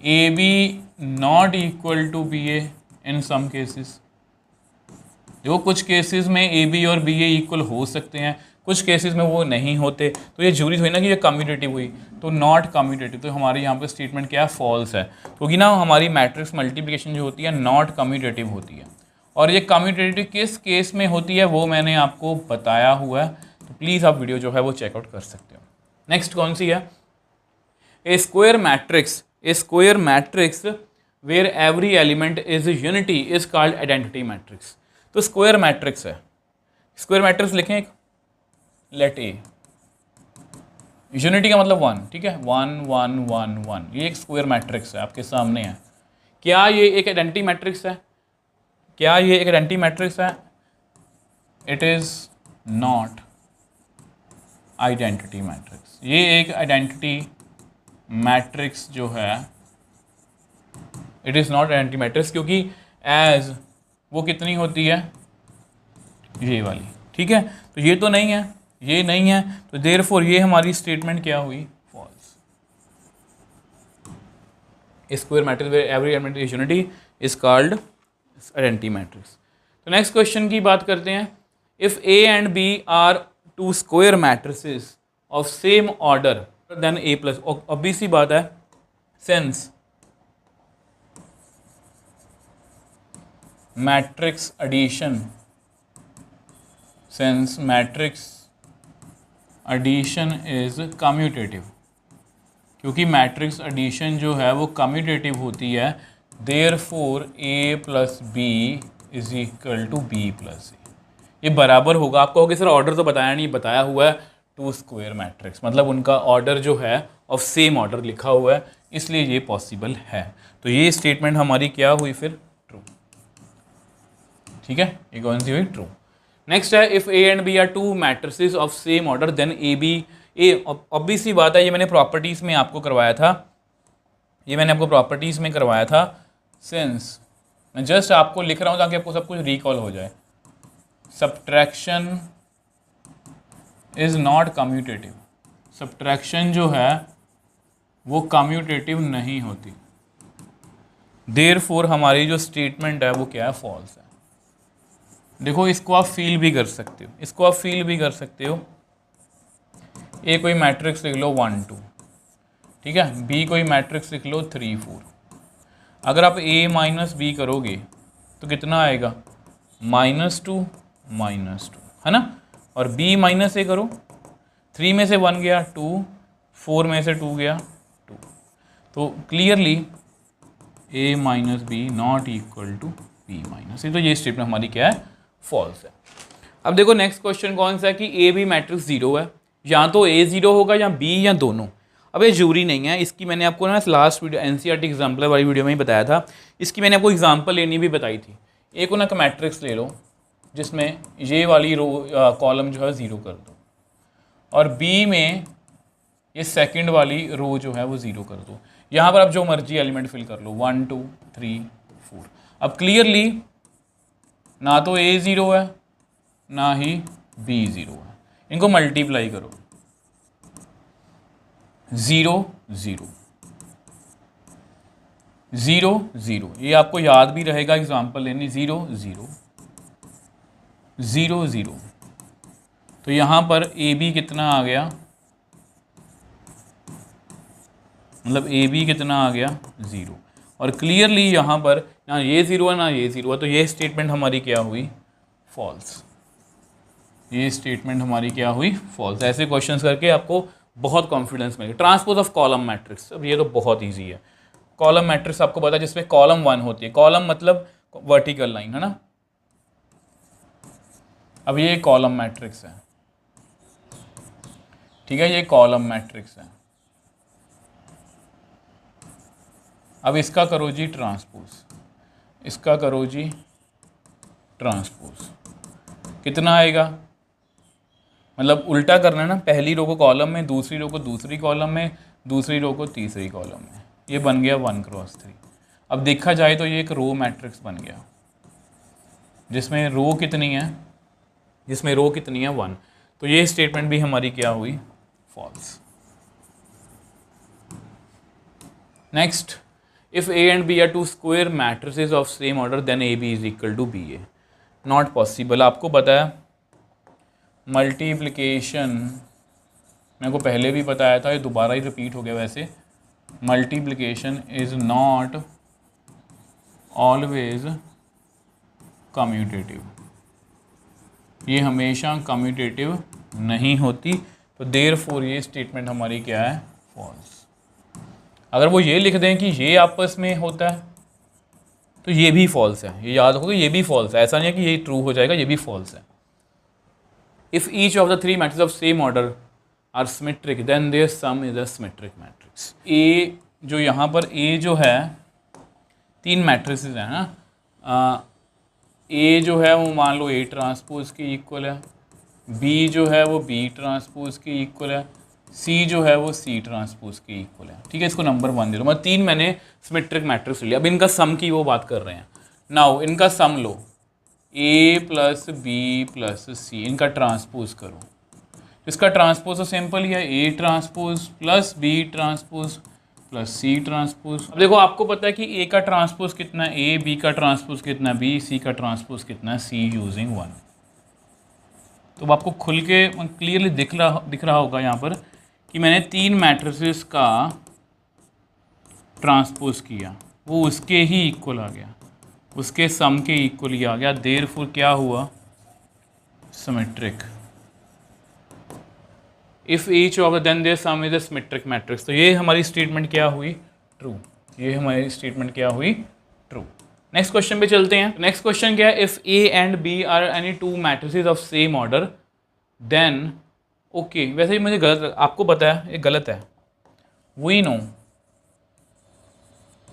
A B not equal to B A in some cases. देखो कुछ केसेस में ए बी और बी ए इक्वल हो सकते हैं, कुछ केसेस में वो नहीं होते। तो ये जरूरी हुई ना कि ये कम्यूटेटिव हुई, तो नॉट कम्यूटेटिव। तो हमारे यहाँ पे स्टेटमेंट क्या है? फॉल्स है, क्योंकि ना हमारी मैट्रिक्स मल्टीप्लिकेशन जो होती है नॉट कम्यूटेटिव होती है। और ये कम्यूटेटिव किस केस में होती है वो मैंने आपको बताया हुआ है। तो प्लीज़ आप वीडियो जो है वो चेकआउट कर सकते हो। नेक्स्ट कौन सी है? A square matrix where every element is unity is called identity matrix. तो स्क्वायर मैट्रिक्स है। स्क्वायर मैट्रिक्स लिखें एक, लेट ए। यूनिटी का मतलब 1, ठीक है, 1 1 1 1। ये एक स्क्वायर मैट्रिक्स है, आपके सामने है। क्या ये एक आइडेंटिटी मैट्रिक्स है? क्या ये एक आइडेंटिटी मैट्रिक्स है? It is not identity matrix. ये एक आइडेंटिटी मैट्रिक्स जो है it is not identity matrix, क्योंकि एज वो कितनी होती है? ये वाली ठीक है, तो ये तो नहीं है, ये नहीं है, तो देयरफॉर ये हमारी स्टेटमेंट क्या हुई, false. Square matrix where every element is unity is called identity matrix. तो नेक्स्ट क्वेश्चन की बात करते हैं। If A and B are two square matrices of same order then a plus, obvious सी बात है, since matrix addition, since matrix addition is commutative, क्योंकि मैट्रिक्स एडिशन जो है वो कम्यूटेटिव होती है, therefore a plus b is equal to b plus a, ये बराबर होगा। आपको कहोगे सर ऑर्डर तो बताया नहीं, बताया हुआ है टू स्क्वायर मैट्रिक्स, मतलब उनका ऑर्डर जो है ऑफ सेम ऑर्डर लिखा हुआ है, इसलिए ये पॉसिबल है। तो ये स्टेटमेंट हमारी क्या हुई फिर, ट्रू। ठीक है, ये कौन सी हुई, ट्रू। नेक्स्ट है, if A and B are two matrices of same order then A b, a obvious सी बात है, ये मैंने प्रॉपर्टीज़ में आपको करवाया था, ये मैंने आपको प्रॉपर्टीज़ में करवाया था। सिंस मैं जस्ट आपको लिख रहा हूँ ताकि आपको सब कुछ रिकॉल हो जाए। Subtraction is not commutative, subtraction जो है वो कम्यूटेटिव नहीं होती, देयरफॉर हमारी जो स्टेटमेंट है वो क्या है, फॉल्स है। देखो इसको आप फील भी कर सकते हो, इसको आप फील भी कर सकते हो। ए कोई मैट्रिक्स लिख लो 1 2, ठीक है, बी कोई मैट्रिक्स लिख लो 3 4। अगर आप a माइनस बी करोगे तो कितना आएगा, -2 -2, है ना, और b माइनस ए करो, 3 में से 1 गया 2, 4 में से 2 गया 2, तो clearly a minus b not equal to b minus a, तो ये स्टेटमेंट हमारी क्या है, फॉल्स है। अब देखो नेक्स्ट क्वेश्चन कौन सा है कि ए बी मैट्रिक्स 0 है, या तो ए 0 होगा या बी या दोनों। अब ये जरूरी नहीं है, इसकी मैंने आपको ना लास्ट वीडियो एनसीईआरटी एग्जाम्पल वाली वीडियो में ही बताया था, इसकी मैंने आपको एग्जाम्पल लेनी भी बताई थी। एक को ना एक मैट्रिक्स ले लो जिसमें ये वाली रो कॉलम जो है 0 कर दो, और बी में ये सेकंड वाली रो जो है वो 0 कर दो। यहाँ पर आप जो मर्जी एलिमेंट फिल कर लो, 1 2 3 4। अब क्लियरली ना तो ए 0 है ना ही बी 0 है, इनको मल्टीप्लाई करो, 0 0 0 0, ये आपको याद भी रहेगा एग्जाम्पल लेनी, 0 0 0 0। तो यहाँ पर ए बी कितना आ गया, मतलब ए बी कितना आ गया 0, और क्लियरली यहाँ पर ना ये 0 है ना ये 0 है, तो ये स्टेटमेंट हमारी क्या हुई, फॉल्स। ये स्टेटमेंट हमारी क्या हुई, फॉल्स। ऐसे क्वेश्चंस करके आपको बहुत कॉन्फिडेंस मिलेगा। ट्रांसपोज ऑफ कॉलम मैट्रिक्स, अब ये तो बहुत इजी है। कॉलम मैट्रिक्स आपको पता है जिसमें कॉलम 1 होती है, कॉलम मतलब वर्टिकल लाइन, है ना। अब ये कॉलम मैट्रिक्स है, ठीक है, ये कॉलम मैट्रिक्स है। अब इसका करो जी ट्रांसपोज, इसका करो जी ट्रांसपोज, कितना आएगा, मतलब उल्टा करना है ना, पहली रो को कॉलम में, दूसरी रो को दूसरी कॉलम में, दूसरी रो को तीसरी कॉलम में, ये बन गया 1 क्रॉस 3। अब देखा जाए तो ये एक रो मैट्रिक्स बन गया जिसमें रो कितनी है, जिसमें रो कितनी है 1, तो ये स्टेटमेंट भी हमारी क्या हुई, false. Next, if A and B are two square matrices of same order then A B is equal to B A, not possible. आपको पता है मल्टीप्लिकेशन, मेरे को पहले भी बताया था, ये दोबारा ही रिपीट हो गया वैसे, multiplication is not always commutative, ये हमेशा कम्यूटेटिव नहीं होती, तो देयरफॉर ये स्टेटमेंट हमारी क्या है, फॉल्स। अगर वो ये लिख दें कि ये आपस में होता है तो ये भी फॉल्स है, ये याद होगा, ये भी फॉल्स है, ऐसा नहीं है कि ये ट्रू हो जाएगा, ये भी फॉल्स है। If each of the 3 matrix of same order are symmetric then their sum is a symmetric matrix. A जो यहाँ पर ए जो है 3 मैट्रिसेस हैं ना, ए जो है वो मान लो ए ट्रांसपोज के इक्वल है, बी जो है वो बी ट्रांसपोज के इक्वल है, सी जो है वो सी ट्रांसपोज के इक्वल है, ठीक है, इसको नंबर 1 दे दो, मतलब 3 मैंने सिमेट्रिक मैट्रिक्स लिया। अब इनका सम की वो बात कर रहे हैं, नाउ इनका सम लो, A plus B plus C, इनका ट्रांसपोज करो। इसका ट्रांसपोज तो सिंपल ही है, A transpose plus B transpose plus C transpose. अब देखो आपको पता है कि ए का ट्रांसपोज कितना है ए, बी का ट्रांसपोज कितना है बी, सी का ट्रांसपोज कितना है सी यूजिंग 1। तो आपको खुल के क्लियरली दिख रहा होगा यहाँ पर कि मैंने 3 मैट्रिसेस का ट्रांसपोज किया, वो उसके ही इक्वल आ गया, उसके सम के इक्वल ही आ गया, देयरफॉर क्या हुआ, symmetric. If each of then their sum is a symmetric matrix. तो ये हमारी स्टेटमेंट क्या हुई, ट्रू। ये हमारी स्टेटमेंट क्या हुई, ट्रू। नेक्स्ट क्वेश्चन पे चलते हैं। नेक्स्ट क्वेश्चन क्या है, if A and B are any 2 matrices of same order then okay. वैसे ही मुझे गलत, आपको पता है ये गलत है। वी नो,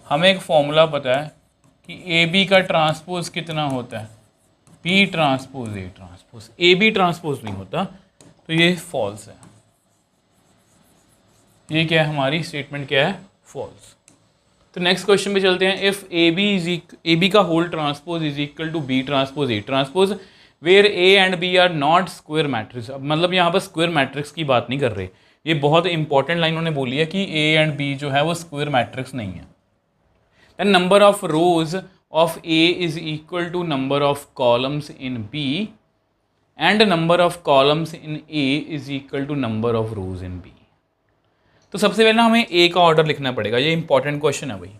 हमें एक फॉर्मूला पता है कि ए बी का ट्रांसपोज कितना होता है, B transpose A transpose, A B transpose नहीं होता, तो ये फॉल्स है। ये क्या है, हमारी स्टेटमेंट क्या है, फॉल्स। तो नेक्स्ट क्वेश्चन पे चलते हैं। इफ़ ए बी का whole transpose is equal to B transpose A transpose where A and B are not square matrix. अब मतलब यहाँ पर स्क्वायर मैट्रिक्स की बात नहीं कर रहे, ये बहुत इंपॉर्टेंट लाइन उन्होंने बोली है कि ए एंड बी जो है वो स्क्वायर मैट्रिक्स नहीं है। Then number of rows of A is equal to number of columns in B and number of columns in A is equal to number of rows in B. तो सबसे पहले हमें ए का ऑर्डर लिखना पड़ेगा, ये इंपॉर्टेंट क्वेश्चन है भाई।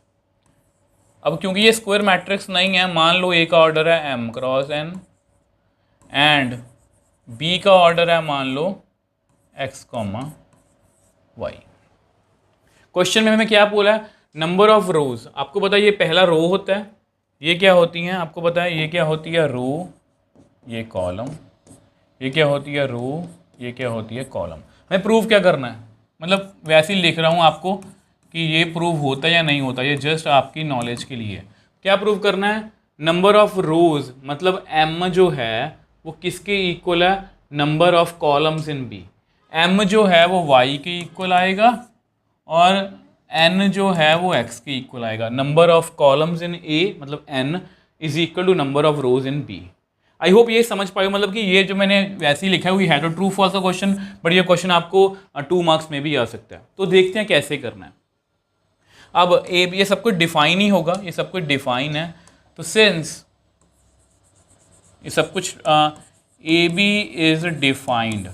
अब क्योंकि ये स्क्वायर मैट्रिक्स नहीं है, मान लो ए का ऑर्डर है M cross N and B का ऑर्डर है मान लो एक्स कॉमा वाई। क्वेश्चन में हमें क्या बोला है, नंबर ऑफ रोज। आपको पता है ये पहला रो होता है, ये क्या होती हैं, आपको पता है ये क्या होती है, रो, ये कॉलम, ये क्या होती है, रो, ये क्या होती है, कॉलम। हमें प्रूव क्या करना है, मतलब वैसे ही लिख रहा हूँ आपको कि ये प्रूव होता है या नहीं होता, ये जस्ट आपकी नॉलेज के लिए। क्या प्रूव करना है, नंबर ऑफ रोज, मतलब एम जो है वो किसके इक्वल है, number of columns in B. M जो है वो वाई के इक्वल आएगा और एन जो है वो एक्स के इक्वल आएगा। Number of columns in A मतलब N is equal to number of rows in B. I hope ये समझ पाए, मतलब कि ये जो मैंने वैसे ही लिखा है वो है तो ट्रू फॉल्स का क्वेश्चन, बट ये क्वेश्चन आपको 2 मार्क्स में भी आ सकता है। तो देखते हैं कैसे करना है। अब ये सब कुछ डिफाइन ही होगा, ये सब कुछ डिफाइन है। तो सिंस ये सब कुछ a B is defined,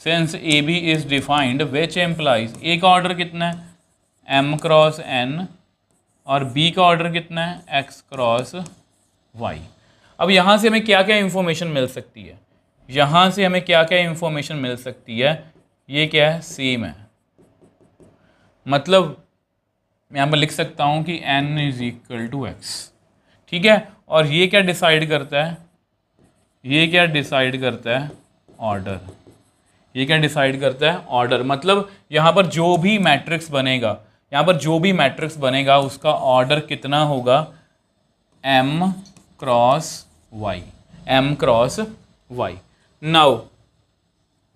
since a B is defined which implies, a का ऑर्डर कितना है एम क्रॉस एन और बी का ऑर्डर कितना है एक्स क्रॉस वाई। अब यहाँ से हमें क्या क्या इंफॉर्मेशन मिल सकती है, यहाँ से हमें क्या क्या इंफॉर्मेशन मिल सकती है, ये क्या है, सेम है। मतलब यहाँ पर लिख सकता हूँ कि n is equal to X, ठीक है। और ये क्या डिसाइड करता है, ये क्या डिसाइड करता है, ऑर्डर। ये क्या डिसाइड करता है, ऑर्डर। मतलब यहाँ पर जो भी मैट्रिक्स बनेगा, यहाँ पर जो भी मैट्रिक्स बनेगा उसका ऑर्डर कितना होगा, m cross Y, m cross Y. Now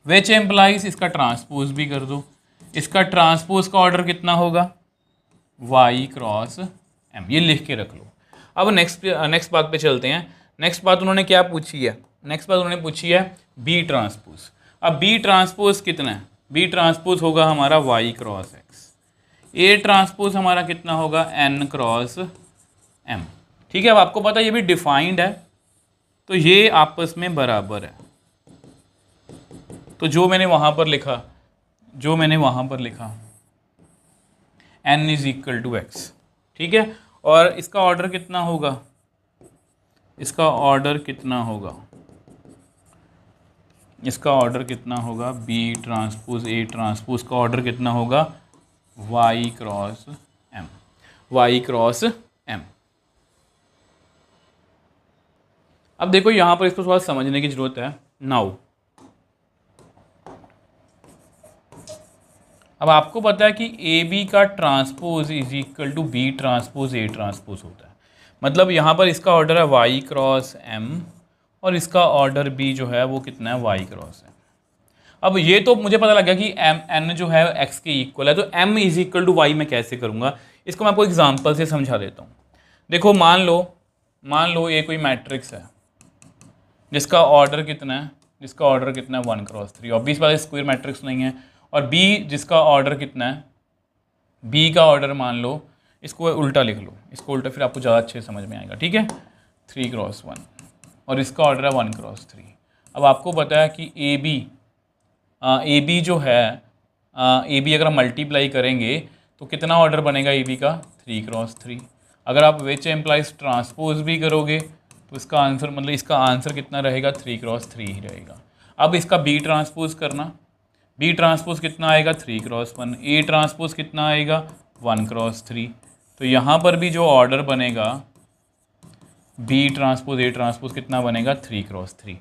which implies, इसका ट्रांसपोज भी कर दो, इसका ट्रांसपोज का ऑर्डर कितना होगा, y क्रॉस m। ये लिख के रख लो। अब नेक्स्ट बात पे चलते हैं। नेक्स्ट बात उन्होंने क्या पूछी है, नेक्स्ट बात उन्होंने पूछी है b ट्रांसपोज। अब b ट्रांसपोज कितना है, b ट्रांसपोज होगा हमारा y cross x। a transpose हमारा कितना होगा, n क्रॉस m, ठीक है। अब आपको पता है ये भी डिफाइंड है, तो ये आपस में बराबर है। तो जो मैंने वहाँ पर लिखा, n is equal to X, ठीक है। और इसका ऑर्डर कितना होगा, इसका ऑर्डर कितना होगा, इसका ऑर्डर कितना होगा, b ट्रांसपोज a ट्रांसपोज का ऑर्डर कितना होगा, y cross m, y cross m। अब देखो यहाँ पर इसको थोड़ा समझने की जरूरत है। नाउ अब आपको पता है कि ए बी का transpose is equal to B transpose A transpose होता है। मतलब यहाँ पर इसका ऑर्डर है वाई क्रॉस एम और इसका ऑर्डर बी जो है वो कितना है, वाई क्रॉस एम। अब ये तो मुझे पता लग गया कि एम एन जो है एक्स के इक्वल है, तो M is equal to Y मैं कैसे करूँगा, इसको मैं आपको एग्जाम्पल से समझा देता हूँ। देखो मान लो ये कोई मैट्रिक्स है जिसका ऑर्डर कितना है, 1 क्रॉस 3, ऑब्वियस बात है स्क्वायर मैट्रिक्स नहीं है। और बी जिसका ऑर्डर कितना है, बी का ऑर्डर मान लो, इसको उल्टा लिख लो, इसको उल्टा फिर आपको ज़्यादा अच्छे समझ में आएगा, ठीक है। 3 क्रॉस 1 और इसका ऑर्डर है 1 क्रॉस 3। अब आपको पता है कि ए बी जो है, ए बी अगर हम मल्टीप्लाई करेंगे तो कितना ऑर्डर बनेगा ए बी का, 3 क्रॉस 3। अगर आप विच एम्प्लाइज ट्रांसपोज भी करोगे तो इसका आंसर मतलब इसका आंसर कितना रहेगा, 3 क्रॉस 3 ही रहेगा। अब इसका बी ट्रांसपोज करना, बी ट्रांसपोज कितना आएगा, 3 क्रॉस 1। ए ट्रांसपोज कितना आएगा, 1 क्रॉस 3। तो यहाँ पर भी जो ऑर्डर बनेगा बी ट्रांसपोज ए ट्रांसपोज कितना बनेगा, 3 क्रॉस 3।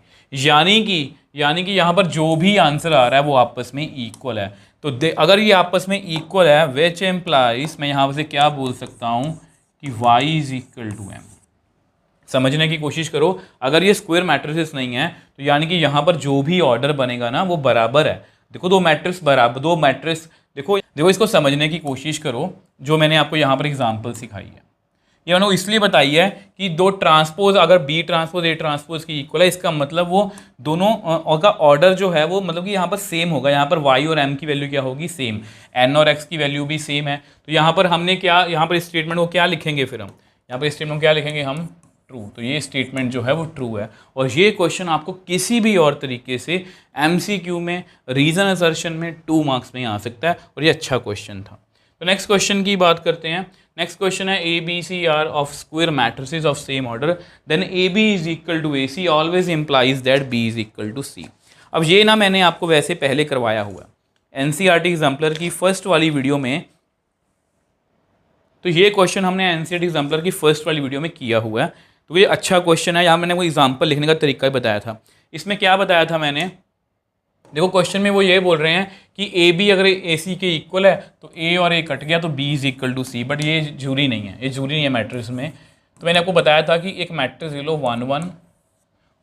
यानी कि यहाँ पर जो भी आंसर आ रहा है वो आपस में इक्वल है। तो अगर ये आपस में इक्वल है, विच एम्प्लाइज, मैं यहाँ से क्या बोल सकता हूँ कि y is equal to m। समझने की कोशिश करो, अगर ये स्क्वायर मैट्रिसेस नहीं है तो यानी कि यहाँ पर जो भी ऑर्डर बनेगा ना वो बराबर है। देखो दो मैट्रिक्स बराबर, दो मैट्रिक्स देखो इसको समझने की कोशिश करो, जो मैंने आपको यहाँ पर एग्जांपल सिखाई है ये मैंने इसलिए बताई है कि दो ट्रांसपोज अगर बी ट्रांसपोज ए ट्रांसपोज की इक्वल है, इसका मतलब वो दोनों का ऑर्डर जो है वो मतलब कि यहाँ पर सेम होगा। यहाँ पर y और m की वैल्यू क्या होगी, सेम, n और x की वैल्यू भी सेम है। तो यहाँ पर हमने क्या, यहाँ पर स्टेटमेंट को क्या लिखेंगे, फिर हम यहाँ पर स्टेटमेंट को क्या लिखेंगे, हम ट्रू। तो ये स्टेटमेंट जो है वो ट्रू है। और ये क्वेश्चन आपको किसी भी और तरीके से MCQ में, रीजन असर्शन में 2 मार्क्स में आ सकता है और ये अच्छा क्वेश्चन था। तो नेक्स्ट क्वेश्चन की बात करते हैं। नेक्स्ट क्वेश्चन है ए b c are of square matrices of same order, then A B is equal to a c always implies that b is equal to c. अब ये ना मैंने आपको वैसे पहले करवाया हुआ NCERT एग्जाम्पलर की फर्स्ट वाली वीडियो में, तो ये क्वेश्चन हमने NCERT एग्जाम्पलर की फर्स्ट वाली वीडियो में किया हुआ है। तो ये अच्छा क्वेश्चन है, यहाँ मैंने वो एग्जाम्पल लिखने का तरीका बताया था। इसमें क्या बताया था मैंने, देखो क्वेश्चन में वो ये बोल रहे हैं कि ए बी अगर ए सी के इक्वल है तो ए और ए कट गया तो B is equal to C, but ये जरूरी नहीं है, ये जरूरी नहीं है मैट्रिक्स में। तो मैंने आपको बताया था कि एक मैट्रिक्स लिख लो 1 1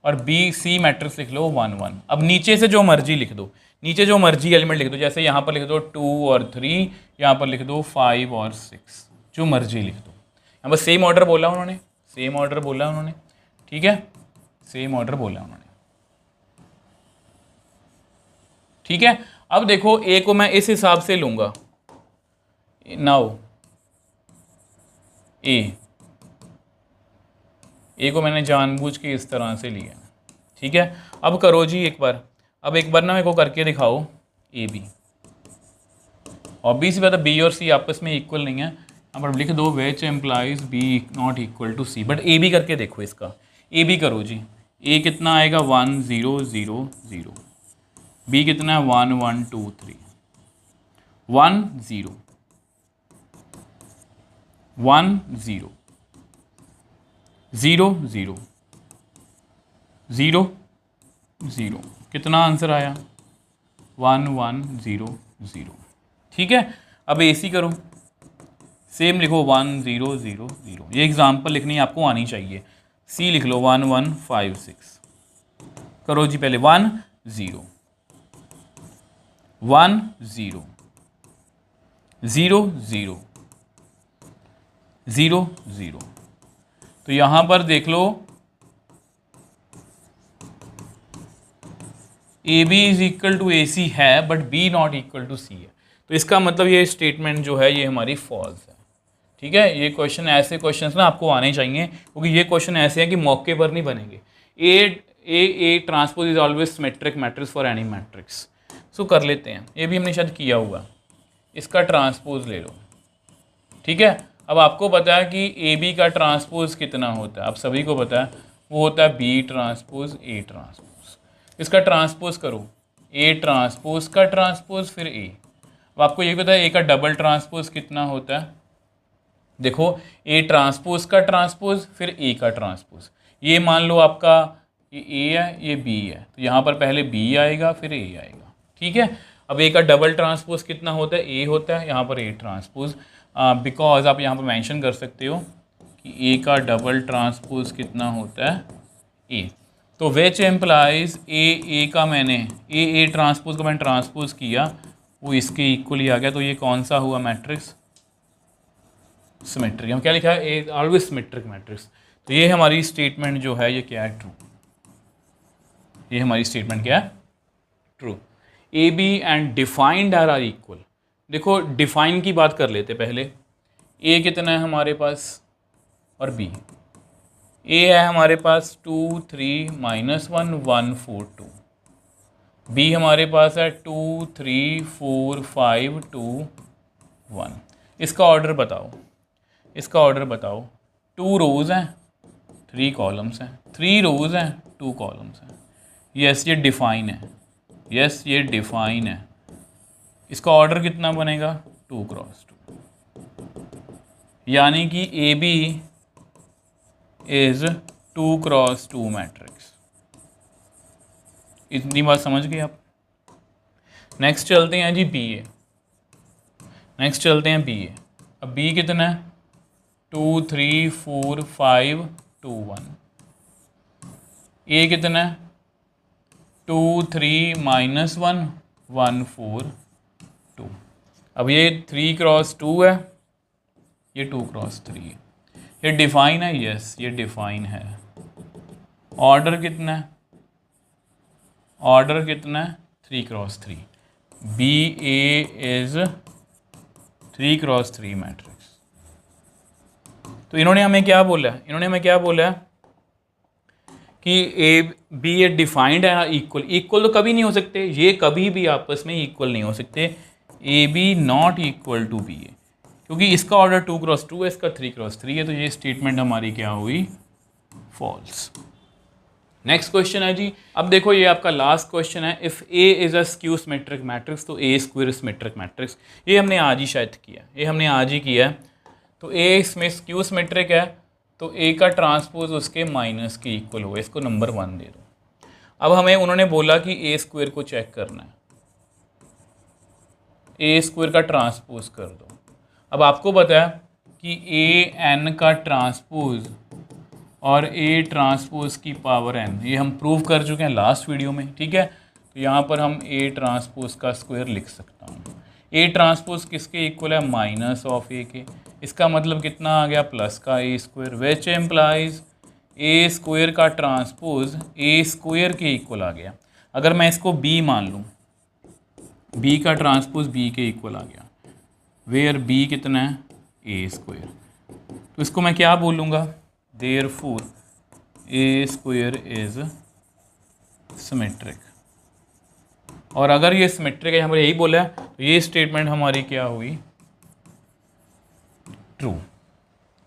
और बी सी मैट्रिक्स लिख लो 1 1। अब नीचे से जो मर्जी लिख दो, नीचे जो मर्जी एलिमेंट लिख दो, जैसे यहाँ पर लिख दो 2 और 3, यहाँ पर लिख दो 5 और 6, जो मर्जी लिख दो। यहाँ पर सेम ऑर्डर बोला उन्होंने, सेम ऑर्डर बोला उन्होंने, ठीक है, सेम ऑर्डर बोला उन्होंने, ठीक है। अब देखो ए को मैं इस हिसाब से लूंगा, नाउ ए को मैंने जानबूझ के इस तरह से लिया, ठीक है। अब करो जी एक बार, अब एक बार ना मेरे को करके दिखाओ ए बी। ऑब्वियस बात है बी और सी आपस में इक्वल नहीं है, यहाँ पर लिख दो which implies B not equal to C, but A B करके देखो इसका, ए बी करो जी। ए कितना आएगा 1 0 0 0, बी कितना है 1 1 2 3, 1 0 1 0 0 0 0 0, कितना आंसर आया 1 1 0 0, ठीक है। अब एसी करो, सेम लिखो 1 0 0 0, ये एग्जाम्पल लिखनी आपको आनी चाहिए। सी लिख लो 1 1 5 6, करो जी पहले 1 0 1 0 0 0 0 0। तो यहां पर देख लो a B is equal to a c है, but b not equal to c है। तो इसका मतलब ये स्टेटमेंट जो है ये हमारी फॉल्स है, ठीक है। ये क्वेश्चन, ऐसे क्वेश्चंस ना आपको आने चाहिए, क्योंकि ये क्वेश्चन ऐसे हैं कि मौके पर नहीं बनेंगे। A transpose is always symmetric matrix for any matrix. So कर लेते हैं, ये भी हमने शायद किया हुआ, इसका ट्रांसपोज ले लो, ठीक है। अब आपको पता है कि ए बी का ट्रांसपोज कितना होता है, आप सभी को पता है, वो होता है बी ट्रांसपोज ए ट्रांसपोज। इसका ट्रांसपोज करो, ए ट्रांसपोज का ट्रांसपोज फिर ए। अब आपको ये पता है ए का डबल ट्रांसपोज कितना होता है, देखो ए ट्रांसपोज का ट्रांसपोज फिर ए का ट्रांसपोज। ये मान लो आपका ये ए है, ये बी है, तो यहाँ पर पहले बी आएगा फिर ए आएगा, ठीक है। अब ए का डबल ट्रांसपोज कितना होता है, ए होता है, यहाँ पर ए ट्रांसपोज, बिकॉज आप यहाँ पर मेंशन कर सकते हो कि ए का डबल ट्रांसपोज कितना होता है, ए। तो विच एम्प्लाइज ए का मैंने ए ट्रांसपोज का मैंने ट्रांसपोज किया, वो इसके इक्वली आ गया। तो ये कौन सा हुआ मैट्रिक्स, सिमेट्रिक। हम क्या लिखा है, ए ऑलवेज सिमेट्रिक मैट्रिक्स। तो ये हमारी स्टेटमेंट जो है ये क्या है, ट्रू। ये हमारी स्टेटमेंट क्या है, true. A B and defined are equal. देखो डिफाइन की बात कर लेते पहले। ए कितना है हमारे पास और बी, ए है हमारे पास 2 3 -1 1 4 2, बी हमारे पास है 2 3 4 5 2 1। इसका ऑर्डर बताओ, इसका ऑर्डर बताओ। 2 रोज हैं 3 कॉलम्स हैं, 3 रोज हैं 2 कॉलम्स हैं। यस ये डिफाइन है, यस ये डिफाइन है। इसका ऑर्डर कितना बनेगा, 2 क्रॉस 2, यानी कि A B is 2 cross 2 matrix. इतनी बात समझ गए आप। नेक्स्ट चलते हैं जी बी ए, नेक्स्ट चलते हैं बी ए। अब बी कितना है, 2 3 4 5 2 1। ए कितना है, 2 3 -1 1 4 2। अब ये 3 क्रॉस 2 है, ये 2 क्रॉस 3 है। ये डिफाइन है, यस ये डिफाइन है। ऑर्डर कितना है, ऑर्डर कितना है, 3 cross 3। B A is 3 cross 3 matrix. तो इन्होंने हमें क्या बोला, इन्होंने हमें क्या बोला कि ए बी ए डिफाइंड है इक्वल। इक्वल तो कभी नहीं हो सकते, ये कभी भी आपस में इक्वल नहीं हो सकते। A B not equal to B a, क्योंकि इसका ऑर्डर 2 क्रॉस 2 है, इसका 3 क्रॉस 3 है। तो ये स्टेटमेंट हमारी क्या हुई, फॉल्स। नेक्स्ट क्वेश्चन है जी। अब देखो ये आपका लास्ट क्वेश्चन है। If A is a skew symmetric matrix तो ए स्क्वायर सिमेट्रिक मैट्रिक्स। ये हमने आज ही शायद किया, ये हमने आज ही किया है। तो ए इसमें स्क्यू सिमेट्रिक है तो ए का ट्रांसपोज उसके माइनस के इक्वल हो, इसको नंबर 1 दे दो। अब हमें उन्होंने बोला कि ए स्क्वायर को चेक करना है, ए स्क्वायर का ट्रांसपोज कर दो। अब आपको पता है कि ए एन का ट्रांसपोज और ए ट्रांसपोज की पावर एन, ये हम प्रूव कर चुके हैं लास्ट वीडियो में, ठीक है। तो यहाँ पर हम ए ट्रांसपोज का स्क्वायर लिख सकता हूँ। ए ट्रांसपोज किसके इक्वल है, माइनस ऑफ ए के। इसका मतलब कितना आ गया, प्लस का a square, which implies a square का ट्रांसपोज ए स्क्वायर के इक्वल आ गया। अगर मैं इसको बी मान लूँ, बी का ट्रांसपोज बी के इक्वल आ गया, वेयर बी कितना है, ए स्क्वायर। तो इसको मैं क्या बोलूँगा, therefore A square is symmetric. और अगर ये सिमेट्रिक है, हमें यही बोला है, तो ये स्टेटमेंट हमारी क्या हुई, ट्रू।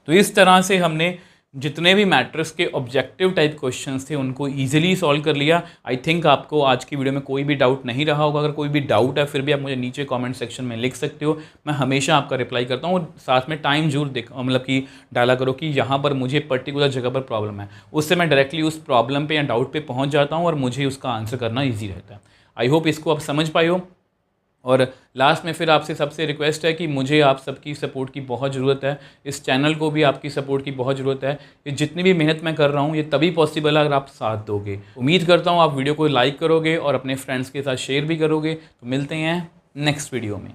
तो इस तरह से हमने जितने भी मैट्रिक्स के ऑब्जेक्टिव टाइप क्वेश्चंस थे उनको इजीली सॉल्व कर लिया। आई थिंक आपको आज की वीडियो में कोई भी डाउट नहीं रहा होगा। अगर कोई भी डाउट है फिर भी आप मुझे नीचे कमेंट सेक्शन में लिख सकते हो, मैं हमेशा आपका रिप्लाई करता हूँ। और साथ में टाइम जरूर मतलब कि डाला करो कि यहाँ पर मुझे पर्टिकुलर जगह पर प्रॉब्लम है, उससे मैं डायरेक्टली उस प्रॉब्लम पे या डाउट पे पहुँच जाता हूँ और मुझे उसका आंसर करना ईजी रहता है। आई होप इसको आप समझ पाए हो। और लास्ट में फिर आपसे सबसे रिक्वेस्ट है कि मुझे आप सबकी सपोर्ट की बहुत ज़रूरत है, इस चैनल को भी आपकी सपोर्ट की बहुत ज़रूरत है। ये जितनी भी मेहनत मैं कर रहा हूँ ये तभी पॉसिबल है अगर आप साथ दोगे। उम्मीद करता हूँ आप वीडियो को लाइक करोगे और अपने फ्रेंड्स के साथ शेयर भी करोगे। तो मिलते हैं नेक्स्ट वीडियो में।